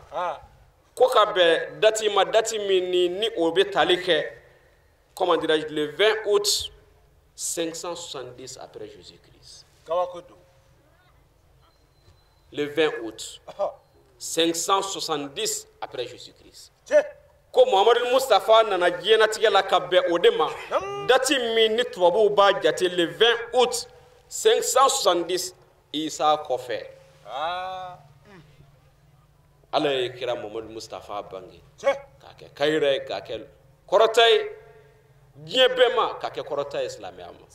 ko ka bɛn dati ma dati min ni o bɛ tali kɛ comment dirais-je le 20 août 570 après Jésus-Christ le 20 août 570 après Jésus-Christ ko Muhammadu Mustafa nana diɲɛnatigɛ la ka bɛn o de ma dati min ni tubabuw b'a jate le 20 août 570 Isa kɔfɛ Ala ye kira Muhammadu Mustafa bange k'a kɛ kayira ye k'a kɛ kɔrɔta ye diɲɛ bɛɛ ma k'a kɛ kɔrɔta ye silamɛya ma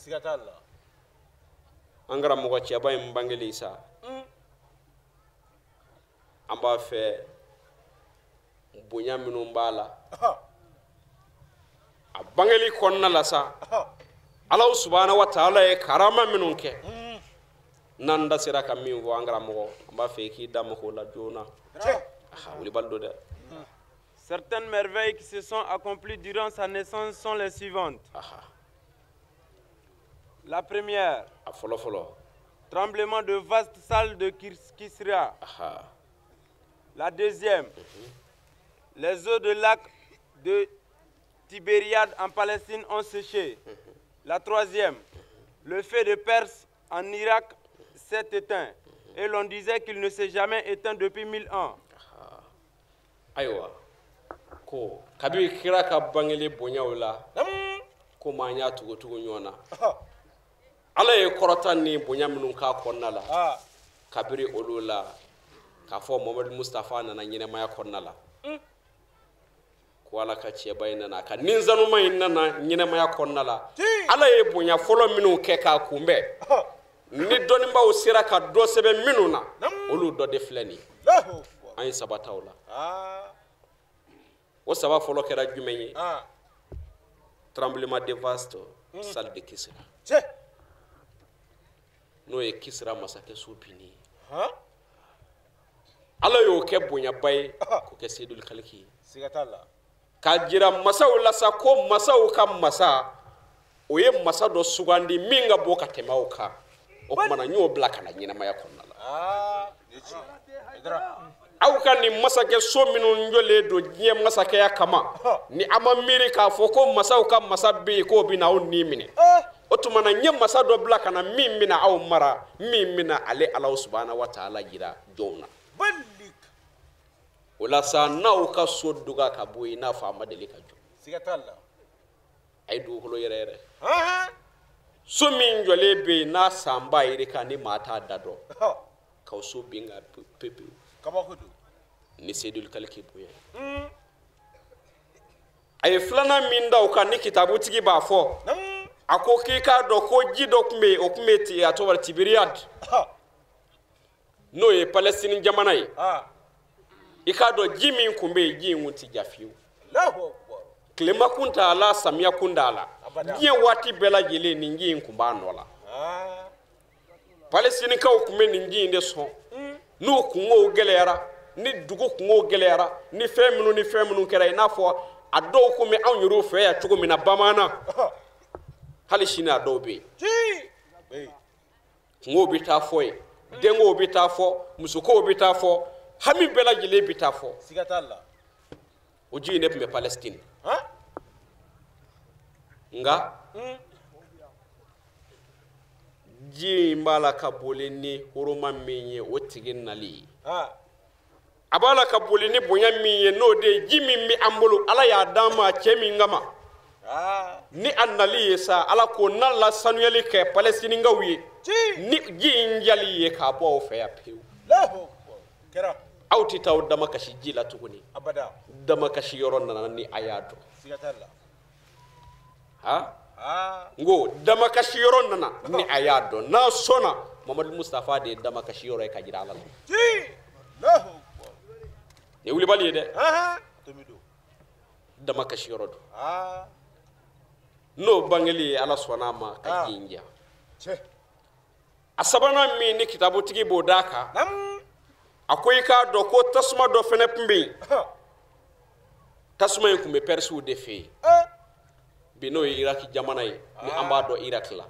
an karamɔgɔ cɛba in bangeli sa an b'a fɛ bonya minnu b'a la a bangeli kɔnɔna la sa Ala subhanahu wa ta'ala ye karama minnu kɛ n'an da sera ka min fɔ an karamɔgɔ an b'a fɛ i k'i da mago la joona wulibali do dɛ Certaines merveilles qui se sont accomplies durant sa naissance sont les suivantes. La première, tremblement de vastes salles de Kisra. La deuxième, les eaux de lac de Tibériade en Palestine ont séché. La troisième, le feu de Perse en Irak s'est éteint. Et l'on disait qu'il ne s'est jamais éteint depuis 1000 ans. Aïwa, ko kabi kira ka bangeli bonyaw la ko ma nya tugo ɲɔna Ala ye kɔrɔta ni bonya minnu k'a kɔnɔna la kabiri olu la k'a fɔ Muhammadu Mustafa nana ɲɛnɛmaya kɔnɔna la ko Ala ka cɛba in nana ka ninzanuma in nana ɲɛnɛmaya kɔnɔna la Ala ye bonya fɔlɔ minnu kɛ k'a kunbɛn ni dɔnnibaaw sera ka dɔ sɛbɛn minnu na olu dɔ de filɛ nin an ye sabataw la o saba fɔlɔ kɛra jumɛn ye tremblement de vaste salle de Kisra n'o ye Kisra masakɛ so binni ala y'o kɛ bonyaba ye k'o kɛ seydul khaliki ye siga t'a la k'a jira masaw la sa ko masaw ka masa o ye masa dɔ sugandi min ka bɔ ka tɛmɛ o kan o kumana n y'o bila ka na ɲɛnamaya kɔnɔna la aw ka nin masakɛ so minnu jɔlen don diɲɛ masakɛya kama ni a ma miiri k'a fɔ ko masaw ka masa bɛ yen k'o bɛna aw ni minɛ o tuma na n ye masa dɔ bila ka na min bɛna aw mara min bɛna ale Alahu subahana wa taala jira jɔnw na o la sa n'aw ka so doga ka bɔ yen i n'a fɔ a ma deli ka jɔ siga t'a la a ye dugukolo yɛrɛ yɛrɛ so min jɔlen bɛ yen n'a san b'a yɛrɛ kan ni maa t'a da dɔn k'aw so bin ka pepewu kabako don ni seydul khaliki bonya a ye filanan min da o kan ni kitabutigi b'a fɔ a ko k'i k'a dɔn ko ji dɔ tun bɛ yen o tun bɛ a tɔgɔ Tiberiyad n'o ye Palestine jamana ye i k'a dɔn ji min tun bɛ yen ji in tun tɛ ja fiyewu tilema kun t'a la samiya kun t'a la diɲɛ waati bɛɛ lajɛlen nin ji in tun b'a nɔ la Palestinikaw tun bɛ nin ji in de sɔn n'u kungow gɛlɛyara ni dugu kungow gɛlɛyara ni fɛn minnu kɛra i n'a fɔ a dɔw tun bɛ anw yɛrɛw fɛ yan cogo min na bamaana hali sini a dɔw bɛ yen kungow bɛ taa fɔ ye dengow bɛ taa fɔ musokow bɛ taa fɔ hami bɛɛ lajɛlen bɛ taa fɔ siga t'a la o ji in de tun bɛ Palestine nka ji in b'a la ka boli ni hɔrɔma min ye o tigi nali ye a b'a la ka boli ni bonya min ye n'o de ye ji min bɛ an bolo ala y'a d'an ma cɛ min kama ni a nali ye sa ala ko n'a la sanuyali kɛ Palestinikaw ye ni ji in jali ye k'a bɔ aw fɛ yan pewu aw tɛ taa aw dama kasi ji la tuguni dama kasi yɔrɔ nana ni a y'a dɔn siga t'a la n ko dama kasi yɔrɔ nana ni a y'a dɔn n'a sɔnna Mamadu Mustafa de ye dama kasi yɔrɔ ye ka jira ala la ni wulibali ye dɛ dama kasi yɔrɔ don n'o bangeli ye ala sɔnna a ma ka ji in diya a sabanan min ni kitabutigi b'o d'a kan a ko i k'a dɔn ko tasuma dɔ fɛnɛ tun bɛ yen tasuma in tun bɛ Pɛrisiw de fɛ yen bi n'o ye Iraki jamana ye ni an b'a dɔn Iraki la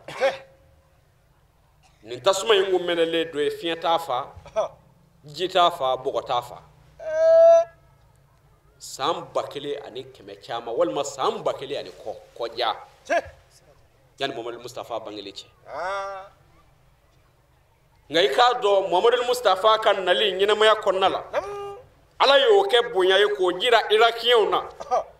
nin tasuma in kun mɛnɛlen dɔ ye fiɲɛ t'a fa ji t'a fa bɔgɔ t'a fa san 1100 caman walima san 1000 ani kɔja yani Mamadu Mustafa bangeli cɛ nka i k'a dɔn Mamadu Mustafa ka nali ɲɛnamaya kɔnɔna la ala y'o kɛ bonya ye k'o jira Irakiyɛnw na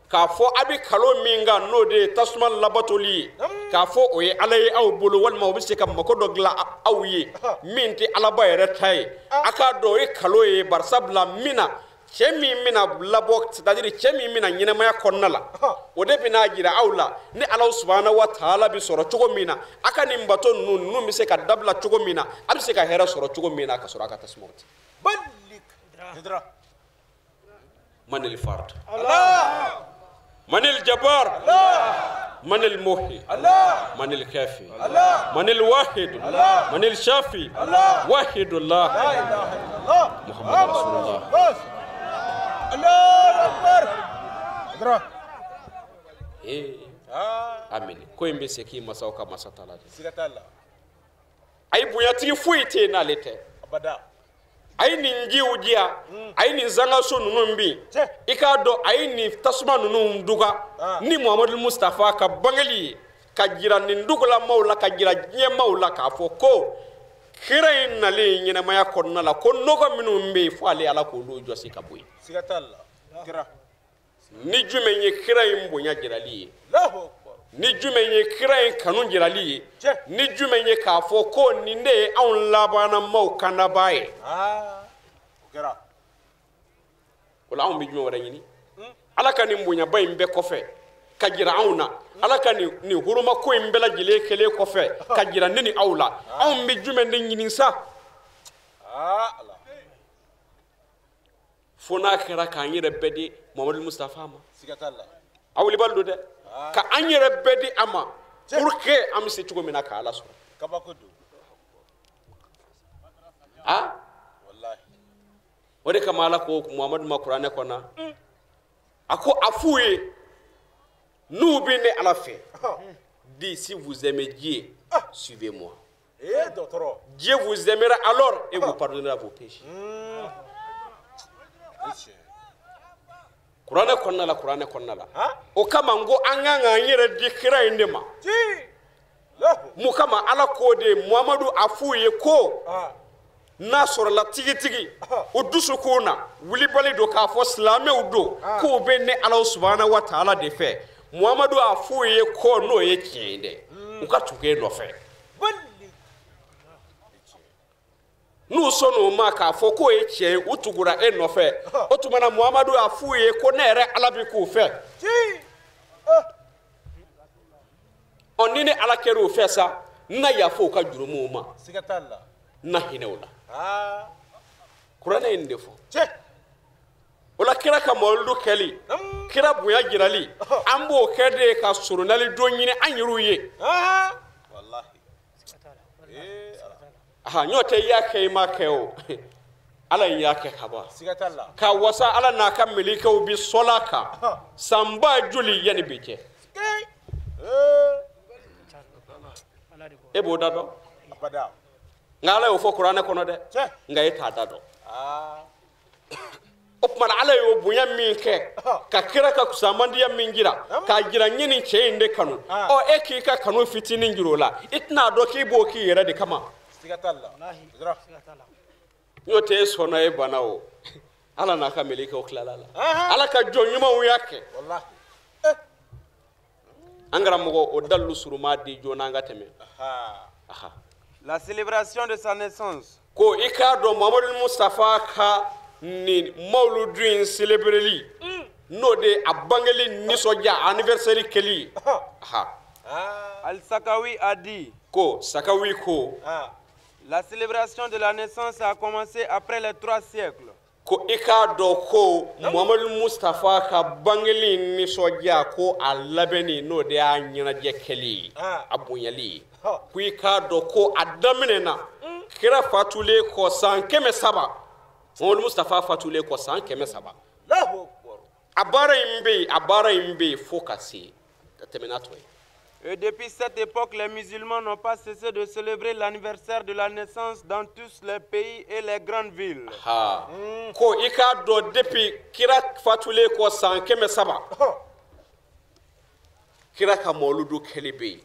k'a fɔ a bɛ kalo min kan n'o de ye tasuma labatoli ye k'a fɔ o ye ala ye aw bolo walima o bɛ se ka mako dɔ dilan aw ye min tɛ alaba yɛrɛ ta ye a k'a dɔn o ye kalo ye barisabula min na cɛ min bɛna labɔ c'est-à-dire cɛ min bɛna ɲɛnamaya kɔnɔna la o de bɛna jira aw la ni Alahu subahana wa taala bɛ sɔrɔ cogo min na a ka nin bato ninnu bɛ se ka dabila cogo min na a bɛ se ka hɛrɛ sɔrɔ cogo min na ka sɔrɔ a ka tasumaw tɛ من الفرد الله من الجبار الله من المحيي الله من الكافي الله من الواحد الله من الشافي الله واحد الله لا اله الا الله محمد رسول الله الله اكبر ادرا امين كوين بسكي مساوكا مساتالا sigatala ay buyati fuite na lete abada ay nin jiw jiya ay nin zanga so nunun bi i k'a dɔn ay nin tasuma nunun duga ni Muhammadu Mustafa ka bangali ka jira nin dugula mawla ka jira diɲɛ mawla k'a fɔ ko kira in nalen ɲɛnamaya kɔnɔna la ko nɔgɔ minnu bɛ yen fo ale ala k'olu jɔsi ka bɔ yen sigatala kira ni jumɛn ye kira in bonya jirali ye ni jumɛn ye kira in kanu jirali ye ni jumɛn ye k'a fɔ ko nin de ye anw labanna maaw kandaba ye o la anw bɛ jumɛn wɛrɛ ɲini ala ka nin bonyaba in bɛɛ kɔfɛ ka jira anw na ala ka nin huruma ko in bɛɛ lajɛlen kɛlen kɔfɛ ka jira ne ni aw la anw bɛ jumɛn de ɲini sa fo n'a kɛra k'an yɛrɛ bɛɛ di Muhammadu Mustafa ma aw wulibali don dɛ ka an yɛrɛ bɛɛ di a ma pour que an bɛ se cogo min na ka ala sɔrɔ o de kama ala ko Muhammadu ma Qur'an kɔnɔ a ko a f'u ye n'u bɛ ne ala fɛ dis si vous aimez Dieu suivez-moi. Dieu vous aimera alors et vous pardonnera vos péchés. Qur'an kɔnɔna la o kama ngo an ka kan yɛrɛ di kira in de ma mu kama ala ko de Muhammadu a f'u ye ko n'a sɔrɔla tigitigi o dusukun na wulibali do k'a fɔ silamɛw do k'u bɛ ne ala subahana wa taala de fɛ Muhammadu a f'u ye ko n'o ye tiɲɛ ye dɛ u ka tugu e nɔfɛ n'u sɔnn'o ma k'a fɔ k'o ye tiɲɛ ye u tugura e nɔfɛ o tuma na Muhammadu a f'u ye ko ne yɛrɛ ala bɛ k'u fɛ ɔ ni ne ala kɛra o fɛ sa n na yafa u ka jurumuw ma n na hinɛ o la kuranɛ ye nin de fɔ o la kira ka mawuludu kɛli kira bonya jirali an b'o kɛ de ka surunali don ɲini an yɛrɛw ye ɲɔ tɛ i y'a kɛ i ma kɛ o ala y'a kɛ ka ban ka wasa ala n'a ka melekɛw bi sɔla kan sanba joli yanni bi cɛ e b'o da dɔn nka ala y'o fɔ kuranɛ kɔnɔ dɛ nka e t'a da dɔn o tuma na ala y'o bonya min kɛ ka kira ka kusamandiya min jira k'a jira n ye nin cɛ in de kanu ɔ e k'i ka kanu fitinin jira o la i tɛna dɔn k'i b'o k'i yɛrɛ de kama n'o tɛ e sɔnna e bana o ala n'a ka melekɛw tilala la ala ka jɔn ɲumanw y'a kɛ an karamɔgɔ o dalilu suruma di joona an ka tɛmɛ La célébration de sa naissance. Ko i k'a dɔn Muhammadu Mustafa ka nin mawuludu in célébreli n'o de a bangeli nisɔndiya anniversaire kɛli Al-Sakawi a dit ko Sakawi ko la célébration de la naissance a commencé après les 3 siècles. Ko i k'a dɔn ko Muhammadu Mustafa ka bangeli nisɔndiya ko a labɛnni n'o de y'a ɲɛnajɛ kɛli a bonyali ko i k'a dɔn ko a daminɛna kira fatulen kɔ san 300 Muhammadu Mustafa fatulen kɔ san 300 a baara in bɛ yen fo ka se ka tɛmɛ n'a tɔ ye. Et depuis cette époque, les musulmans n'ont pas cessé de célébrer l'anniversaire de la naissance dans tous les pays et les grandes villes. Ko i k'a dɔn depuis kira fatulen kɔ san 300 kira ka mawuludu kɛli bɛ yen.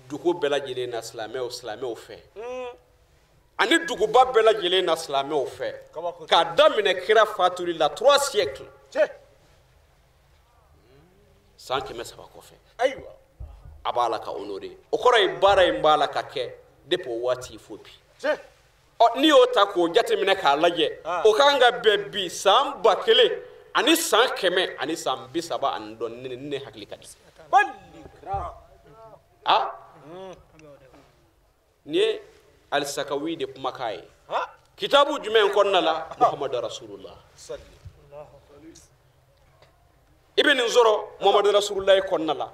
Dugu bɛɛ lajɛlen na silamɛw fɛ ani duguba bɛɛ lajɛlen na silamɛw fɛ k'a daminɛ kira fatuli la 3 siècles san 300 kɔfɛ a b'a la ka honorer o kɔrɔ ye baara in b'a la ka kɛ depuis o waati fo bi n'i y'o ta k'o jateminɛ k'a lajɛ o kan ka bɛn bi san 1000 ani san 100 ani san 30 ani dɔɔni ne hakili ka di ni ye Al-Sakawi de kumakan ye kitabu jumɛn kɔnɔna la Muhammadu Rasulullah i bɛ nin sɔrɔ Muhammadu Rasulullah kɔnɔna la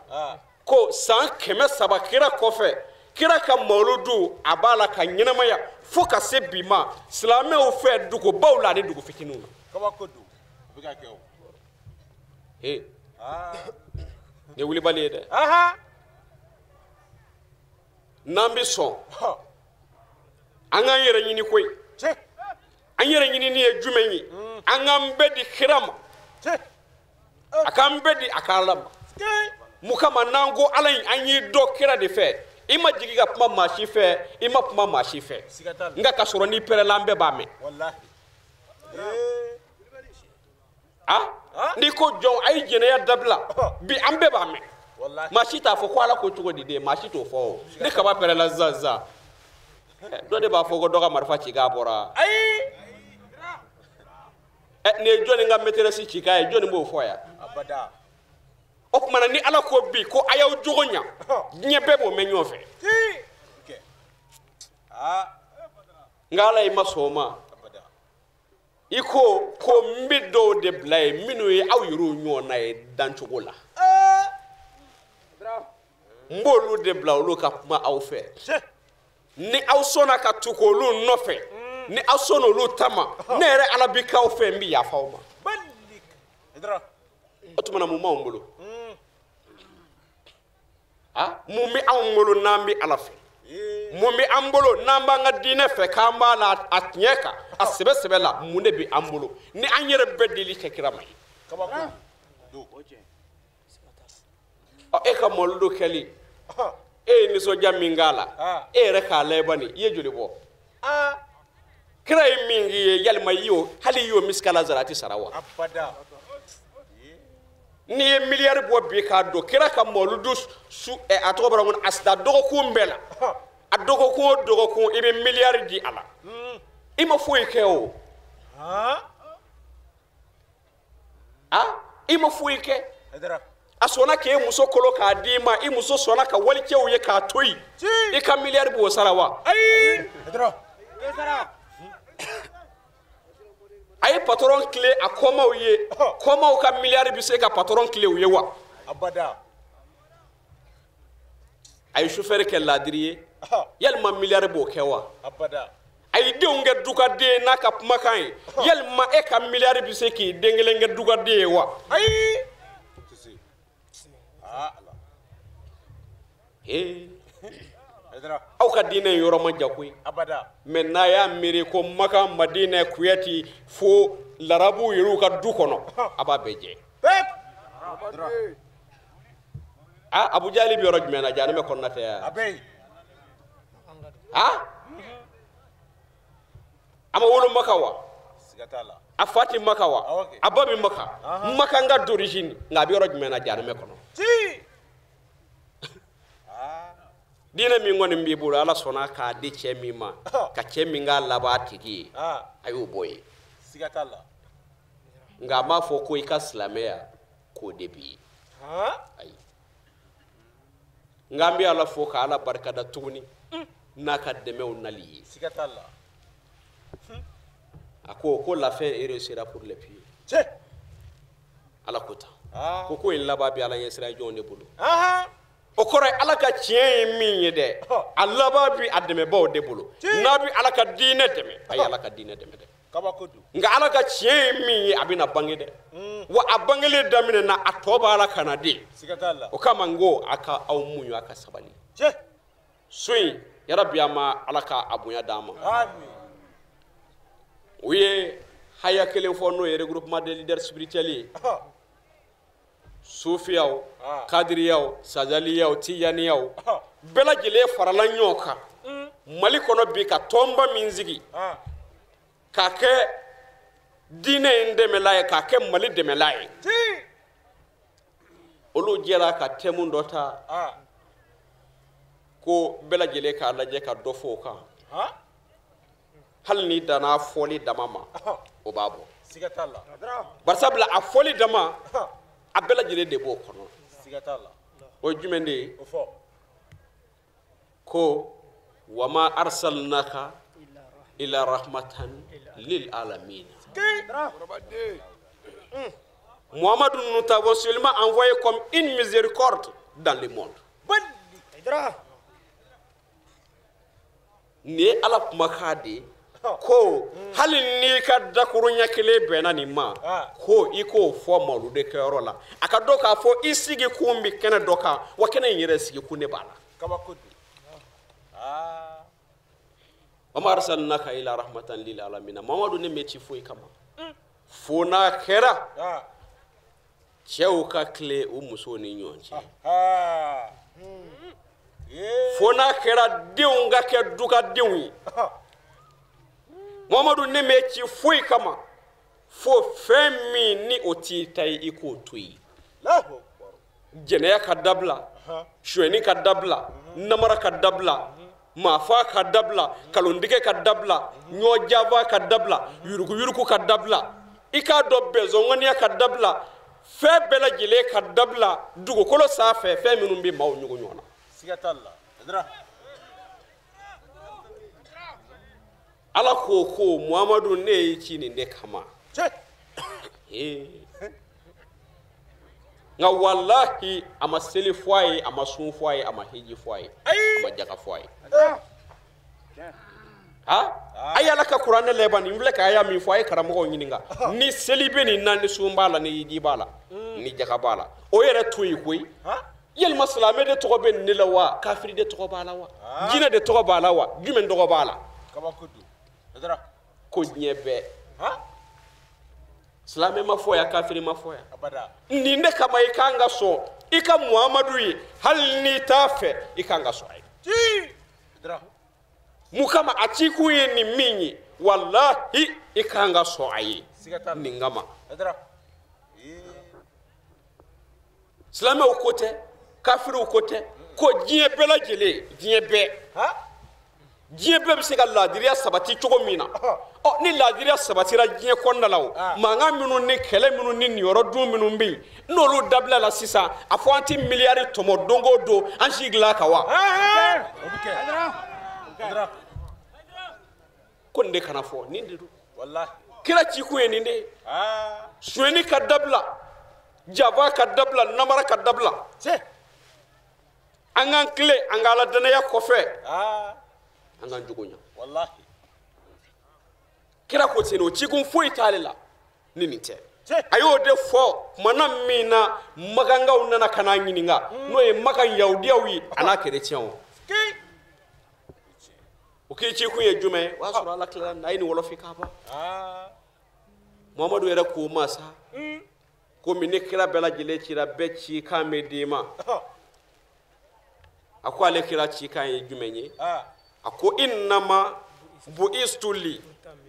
ko san 300 kira kɔfɛ kira ka mawuludu a b'a la ka ɲɛnamaya fo ka se bi ma silamɛw fɛ dugubaw la ani dugu fitininw na nin ye wulibali ye dɛ n'an bɛ sɔn an k'an yɛrɛ ɲini koyi an yɛrɛ ɲinini ye jumɛn ye an k'an bɛɛ di kira ma a k'an bɛɛ di a ka ala ma mun kama n'an ko ala in an y'i dɔn kira de fɛ i ma jigin ka kuma maa si fɛ i ma kuma maa si fɛ nka ka sɔrɔ n'i pɛrɛla an bɛɛ b'a mɛn n'i ko jɔn a ye jɛnɛya dabila bi an bɛɛ b'a mɛn maa si t'a fɔ ko ala ko cogo di den maa si t'o fɔ o ni kaba pɛrɛla zan dɔ de b'a fɔ ko dɔ ka marifa ci k'a bɔra nin ye jɔnni ka maîtresse ci k'a ye jɔnni b'o fɔ yan o tuma na ni ala ko bi ko a y'aw jogo ɲa diɲɛ bɛɛ b'o mɛn ɲɔgɔn fɛ nka ala y'i ma sɔn o ma i ko n bɛ dɔw de bila ye minnu ye aw yɛrɛw ɲɔgɔn na ye dancogo la n b'olu de bila olu ka kuma aw fɛ ni aw sɔnna ka tugu olu nɔfɛ ni asono lu tama ne re ala bi kaw fe mbi ya fawma ballik idra otumana mu mawmbulu mumi awngolo nambi ala fe mumi ambolo namba nga dine fe kamba la atnyeka asebe sebe la munde bi ambolo ni anyere bedeli tekira mai kaba do e ka moldo keli ni so jamingala re ka lebani ye joli bo kray mingi yalma yo hali yo miskala zarati sarawa abada ni milliard bo bi ka do kira ka moludu su atobara mun asda dogo kumbela adogo ko ibe milliard di ala ima foy keo ima foy ke idra asona ke muso kolo ka dima i muso sona ka wali ke uye ka toyi i ka milliard bo sarawa idra ay patron clé a koma uye koma ka milliard bi se ka patron clé uye wa abada ay chauffeur ke ladrier yalma milliard bo kewa abada ay deunga duka de naka makan yalma e ka milliard bi se ki dengele nga duka de wa ay aw ka diine yoro ma jakoy abada men na ya miri ko maka madina kuyati fo larabu yiru ka du kono aba beje abu jali bi roj mena jani me kon nata ya abey ama wolo maka wa sigatala afati maka wa ababi maka maka nga d'origine nga bi roj mena jani me kono dina mi ngoni mbi buru ala sona ka di chemi ma ka chemi nga laba tigi ayo boy sigatala nga ma fo ko ika islamia ko debi ay nga mbi ala fo ka ala barka da tuni naka demew nali sigatala ko la fin et réussira pour les pieds ala kota ko in laba bi ala yesra jonde bulu o kore ala ka tiyen min ye de alla ba bi ademe ba o de bolo na bi ala ka diine deme ay ala ka diine deme de kaba kodu nga ala ka tiyen min ye abina bangi de wa abangele damine na atoba ala kana de sigatala o kama ngo aka aw munyu aka sabali suyi ya rabbi ama ala ka abunya dama amin wiye haya kelen fo no ye regroupement des leaders spirituels Sufiyaw Kadiriyaw Sajaliyaw Tijaniyaw bela jele farala nyoka mali kono bi ka tomba minzigi ka ke dine ndemelaye ka ke mali demelaye olu jela ka temun dota ko bela jele ka laje ka dofo ka hal ni dana foli damama o babo sigatala barsabla a foli dama abela jele de bo kono sigatala o jumende ofo ko wama arsalnaka ila rahmatan lil alamin Muhammad nous t'avons seulement envoyé comme une miséricorde dans le monde ni ala makade ko hali ni ka dakuru nyakele benani ma ko iko fo malude kero la aka doka fo isigi kumbi kene doka wa kene yire sigi kune bala kaba kodu Wama arsalnaka ila rahmatan lil alamin Muhammadu ne meti foyi kama fona kera cheuka kle umuso ni nyonche fona kera diunga ke duka diwi Muhammadu ne meti foyi kama fo femi ni otitai iko tui jeneya ka dabla shweni ka dabla namara ka dabla mafa ka dabla kalondige ka dabla nyojava ka dabla yuruku ka dabla ika do bezongania ka dabla fe bela jile ka dabla dugo kolo safe fe minum bi maw nyugo nyona sigatalla adra ala ko Muhammadu ne yi ni de kama nga wallahi ama seli foye ama sun foye ama hiji foye ama jaka foye ayala ka kuranɛ lɛban n filɛ ka aya min fɔ a ye karamɔgɔw ɲininka ni seli bɛ nin na ni sun b'a la ni yiji b'a la ni jaga b'a la o yɛrɛ to yen koyi yalima silamɛ de tɔgɔ bɛ nin de la wa kafiri de tɔgɔ b'a la wa jinɛ de tɔgɔ b'a la wa jumɛn tɔgɔ b'a la ko diɲɛ bɛɛ silamɛ ma fɔ ya kafiri ma fɔ ya nin de kama i kan ka sɔn i ka muhamadu ye hali n'i t'a fɛ i kan ka sɔn a ye mun kama a ci kun ye nin min ye wallahi i kan ka sɔn a ye nin kama silamɛw ko tɛ kafiriw ko tɛ ko diɲɛ bɛɛ lajɛlen diɲɛ bɛɛ bɛ se ka laadiriya sabati cogo min na ni laadiriya sabatira diɲɛ kɔnɔna la o mankan minnu ni kɛlɛ minnu ni niyɔrɔ dun minnu bɛ yen n'olu dabila la sisan a fɔ an tɛ miliyari tɔmɔ don o don an si dilan kan wa ko nin de kana fɔ nin de don kira ci kun ye nin de ye sonyɛni ka dabila jaba ka dabila namara ka dabila an k'an tile an ka aladanaya kɔfɛ an k'an jogo ɲa kira ko ten o cikun foyi t'ale la ni nin tɛ a y'o de fɔ kumana min na magankaw nana ka n'a ɲininka n'o ye makan yahudiyaw ye a n'a kerecɛnw o k'i cikun ye jumɛn ye o y'a sɔrɔ ala tilala a ye nin wɔlɔfin k'a ban muhamadu yɛrɛ k'o ma sa komi ne kira bɛɛ lajɛlen cira bɛɛ ci kan bɛ d'i ma a ko ale kira ci kan ye jumɛn ye a ko innama bu'istu li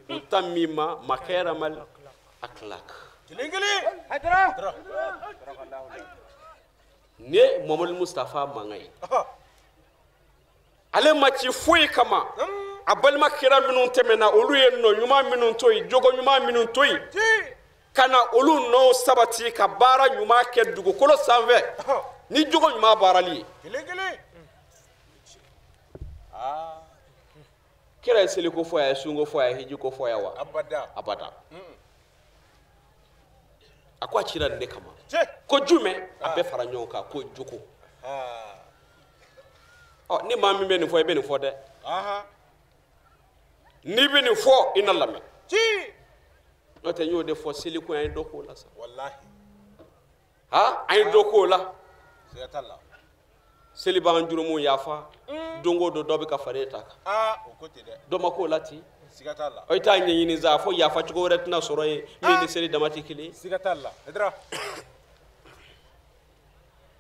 utammima makarimal akhlaq ne muhammadu mustafa mankan ye ale ma ci foyi kama a balima kira minnu tɛmɛna olu ye nɔ ɲuman minnu to yen jogo ɲuman minnu to yen ka na olu nɔw sabati ka baara ɲuman kɛ dugukolo sanfɛ ni jogo ɲuman baarali ye kira ye seliko fɔ a ye sunko fɔ a ye hiji ko fɔ a ye wa abada a ko a cira nin de kama ko jumɛn a bɛɛ fara ɲɔgɔn kan ko jogo ni maa min bɛ nin fɔ i bɛ nin fɔ dɛ n'i bɛ nin fɔ i na lamɛn n'o tɛ n y'o de fɔ seliko an ye dɔ k'o la sa an ye dɔ k'o la seli b'an jurumu yafa don o don dɔ bɛ ka fara e ta kan dɔ ma k'o la ten o t'a ɲɛɲini sa fo yafa cogo wɛrɛ tɛna sɔrɔ yen min ni seli dama tɛ kelen ye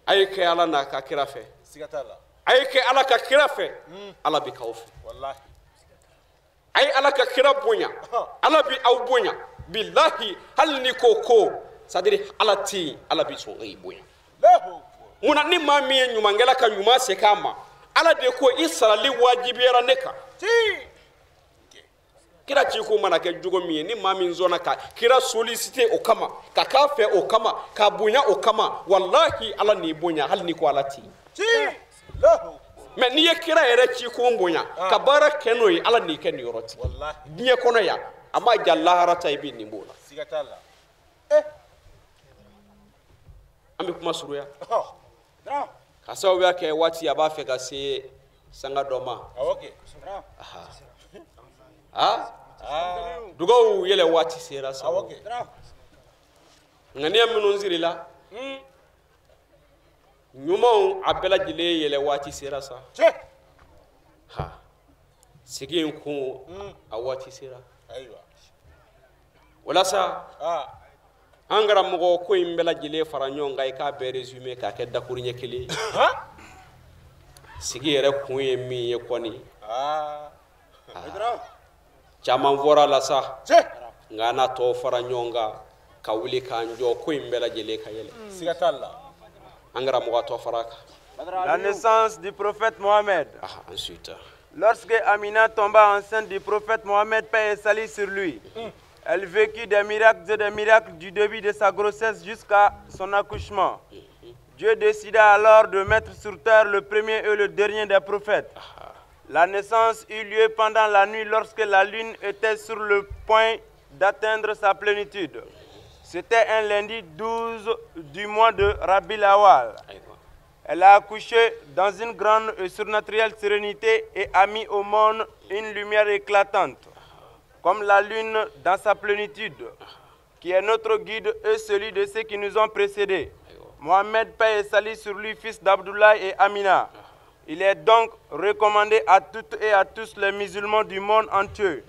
a ye kɛ ala n'a ka kira fɛ a ye kɛ ala ka kira fɛ ala bɛ k'aw fɛ a ye ala ka kira bonya ala bɛ aw bonya bilahi hali ni ko sadiri ala tɛ yen ala bɛ sɔn k'i bonya munna ni maa min ye ɲumankɛla ka ɲuman segin a ma ala de ko i sarali wajibiyara ne kan kira ci ko mana kɛ jogo min ye ni maa min sɔnna ka kira soliciter o kama ka k'a fɛ o kama ka bonya o kama wallahi ala n'i bonya hali ni ko ala tɛ yen mais n'i ye kira yɛrɛ ci ko bonya ka baara kɛ n'o ye ala n'i kɛ nin yɔrɔ ten diɲɛ kɔnɔ yan a ma ja lahara ta i bɛ nin b'o la an bɛ kuma surunya ka sababuya kɛ waati a b'a fɛ ka se sanga dɔ ma dugaw yɛlɛ waati sera sa ŋaniya minnu sirila ɲumanw a bɛɛ lajɛlen yɛlɛ waati sera sa sigi kun a waati sera walasa an karamɔgɔ ko in bɛɛ lajɛlen fara ɲɔgɔn kan i k'a bɛɛ résumé k'a kɛ dakuru ɲɛ kelen sigi yɛrɛ kun ye min ye kɔni caman fɔra la sa nka an n'a tɔ fara ɲɔgɔn kan ka wuli k'an jɔ ko in bɛɛ lajɛlen ka yɛlɛ an karamɔgɔ tɔ fara kan. La naissance du prophète Mohammed. Ensuite. Lorsque Amina tomba enceinte du prophète Mohammed, paix et salut sur lui, elle vécut des miracles du début de sa grossesse jusqu'à son accouchement. Dieu décida alors de mettre sur terre le premier et le dernier des prophètes. La naissance eut lieu pendant la nuit lorsque la lune était sur le point d'atteindre sa plénitude. C'était un lundi 12 du mois de Rabiul Awwal. Elle a accouché dans une grande et surnaturelle sérénité et a mis au monde une lumière éclatante, comme la lune dans sa plénitude, qui est notre guide et celui de ceux qui nous ont précédés. Mohamed, paix et salut sur lui, fils d'Abdullah et Amina. Il est donc recommandé à toutes et à tous les musulmans du monde entier,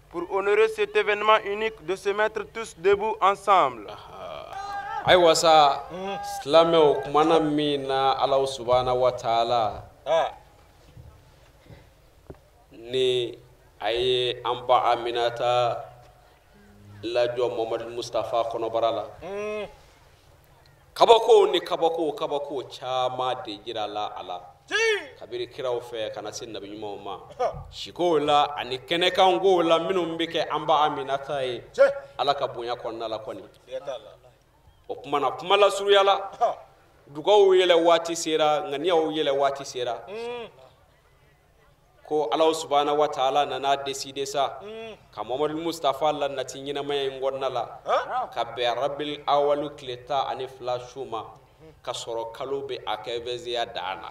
pour honorer cet événement unique, de se mettre tous debout ensemble. Aïwa sa silamɛw kumana min na Ala subhanahu wa ta'ala ni a ye an ba Aminata lajɔ Muhammadu Mustafa kɔnɔbara la kabako ni kabako caman de jira la a la kabiri kiraw fɛ kana se nabi ɲumanw ma sikow la ani kɛnɛkankow la minnu bɛ kɛ an ba Aminata ye Ala ka bonya kɔnɔna la kɔni. O kumana kuma la suruya la dugaw yɛlɛ waati sera ŋaniyaw yɛlɛ waati sera ko Ala subhanahu wa ta'ala nana décider sa ka Muhammadu Mustafa la nati ɲɛnamaya in kɔnɔna la ka bɛn rabil awalu tile 12 su ma ka sɔrɔ kalo bɛ a kɛ vɛziya dan na.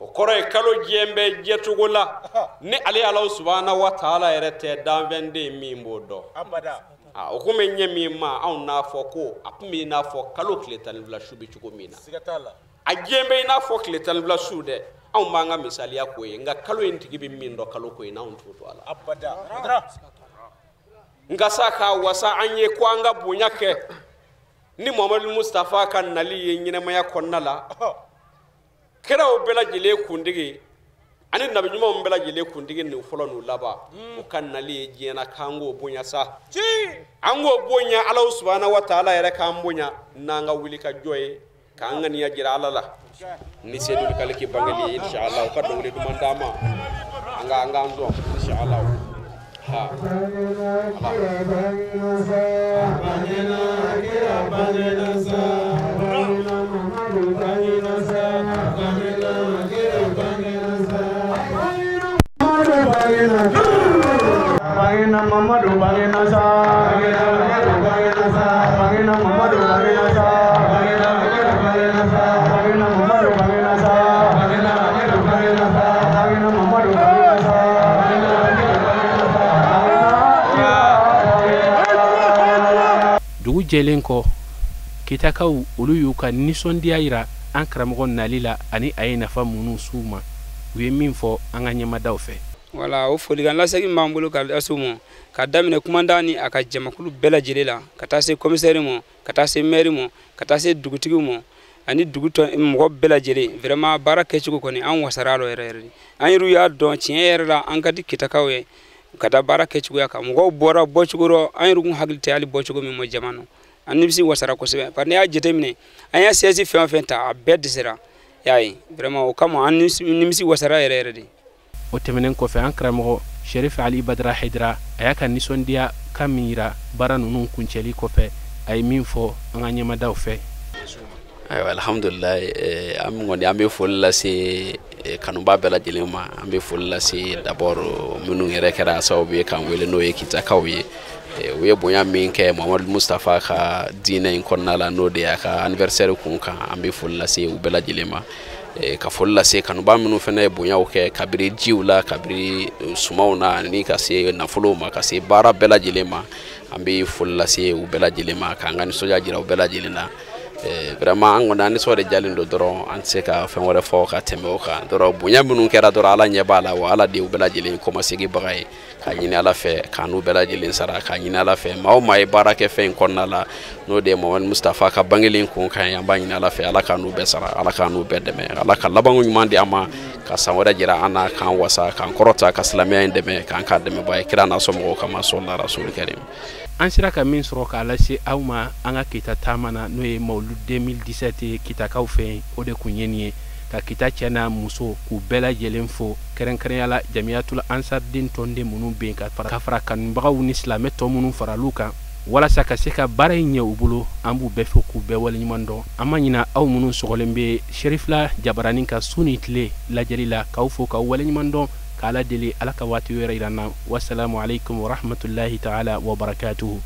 O kɔrɔ ye kalo diɲɛ bɛ jɛcogo la ni ale Ala subhanahu wa ta'ala yɛrɛ tɛ danfɛnden min b'o dɔn. O kuma ɲɛ min ma anw n'a fɔ ko a tun bɛ i n'a fɔ kalo tile 12 su bɛ cogo min na a diɲɛ bɛ i n'a fɔ tile 12 su dɛ anw b'an ka misaliya k'o ye nka kalo in tigi bɛ min dɔn kalo ko in na anw t'o dɔn a la nka sa k'a wasa an ye ko an ka bonya kɛ ni Muhammadu Mustafa ka nali ye ɲɛnamaya kɔnɔna la kiraw bɛɛ lajɛlen kuntigi ani nabi ɲumanw bɛɛ lajɛlen kuntigi ni fɔlɔ n'u laban o ka nali ye diɲɛ na k'an k'o bonya sa an k'o bonya Ala subhanahu wa ta'ala yɛrɛ k'an bonya n'an ka wuli ka jɔ ye k'an ŋaniya jira Ala la ni seydul kaliki bangeli inshallah ka dɔnkili duman d'a ma an k'an sɔn inshallah dugu jɛlen kɔ kitakaw olu y'u ka nisɔndiya yira an karamɔgɔ nali la ani a ye nafa minnu s'u ma u ye min fɔ an ka ɲɛmadaw fɛ. Wala o folikan lasegin b'an bolo ka lase u ma ka daminɛ kumanda ni a ka jamakulu bɛɛ lajɛlen la ka taa se komisɛri ma ka taa se mɛri ma ka taa se dugutigiw ma ani dugu mɔgɔ bɛɛ lajɛlen vraiment baara kɛcogo kɔni an wasara la yɛrɛ yɛrɛ an yɛrɛ y'a dɔn tiɲɛ yɛrɛ la an ka di kitakaw ye ka da baara kɛcogoya kan mɔgɔw bɔra bɔcogo rɔ an yɛrɛ kun hakili tɛ hali bɔcogo min ma jamana an nimisi wasara kosɛbɛ parce que n'i y'a jateminɛ an y'a siège fɛn o fɛn ta a bɛɛ dɛsɛra y'a ye vraiment o kama an nimisi wasara yɛrɛ yɛrɛ de. O tɛmɛnen kɔfɛ an karamɔgɔ Cherifla Badra HAIDARA a y'a ka nisɔndiya ka min yira baara ninnu kuncɛli kɔfɛ a ye min fɔ an ka ɲɛmadaw fɛ. Ayiwa alhamdulillah an kɔni an bɛ foli lase kanuba bɛɛ lajɛlen ma an bɛ foli lase d'abord minnu yɛrɛ kɛra sababu ye k'an wele n'o ye kitakaw ye u ye bonya min kɛ Muhammadu Mustafa ka diinɛ in kɔnɔna la n'o de y'a ka anniversaire kun kan an bɛ foli lase u bɛɛ lajɛlen ma ka foli lase kanuba minnu fana ye bonyaw kɛ kabiri jiw la kabiri sumaw na ani ka se nafolow ma ka se baara bɛɛ lajɛlen ma an bɛ foli lase u bɛɛ lajɛlen ma k'an ka nisɔndiya jira u bɛɛ lajɛlen na. Vraiment an kɔni an nisɔn de jalen don dɔrɔn an tɛ se ka fɛn wɛrɛ fɔ ka tɛmɛ o kan dɔrɔn bonya minnu kɛra dɔrɔn Ala ɲɛ b'a la wa Ala de y'u bɛɛ lajɛlen kɔmaseginbaga ye k'a ɲini Ala fɛ k'an n'u bɛɛ lajɛlen sara k'a ɲini Ala fɛ maa o maa ye baara kɛ fɛn in kɔnɔna la n'o de ye Muhammadu Mustafa ka bangeli kun kan ye an b'a ɲini Ala fɛ Ala k'an n'u bɛɛ sara Ala k'an n'u bɛɛ dɛmɛ Ala ka labanko ɲuman di an ma ka san wɛrɛ jira an na k'an wasa k'an kɔrɔta ka silamɛya in dɛmɛ k'an k'a dɛmɛba ye kira n'a somɔgɔw kama sɔlala rasuli karim. An sera ka min sɔrɔ k'a lase aw ma an ka kita taama na n'o ye Mawlud 2017 kitakaw fɛ o de kun ye nin ye ka kita cɛ n'a muso k'u bɛɛ lajɛlen fo kɛrɛnkɛrɛnya la jamiyatul ansarden tɔnden minnu bɛ yen ka fara kanubagaw ni silamɛ tɔ minnu faral'u kan walasa ka se ka baara in ɲɛ u bolo an b'u bɛɛ fo k'u bɛɛ waleɲuman dɔn an ma ɲina aw minnu sɔgɔlen bɛ Cherifla jabaranin ka su ni tile lajɛli la k'aw fo k'aw waleɲuman dɔn k'Ala deli Ala ka waati wɛrɛ yira n na wassalamu alaikum wa rahmatullahi ta'ala wa barakatuhu.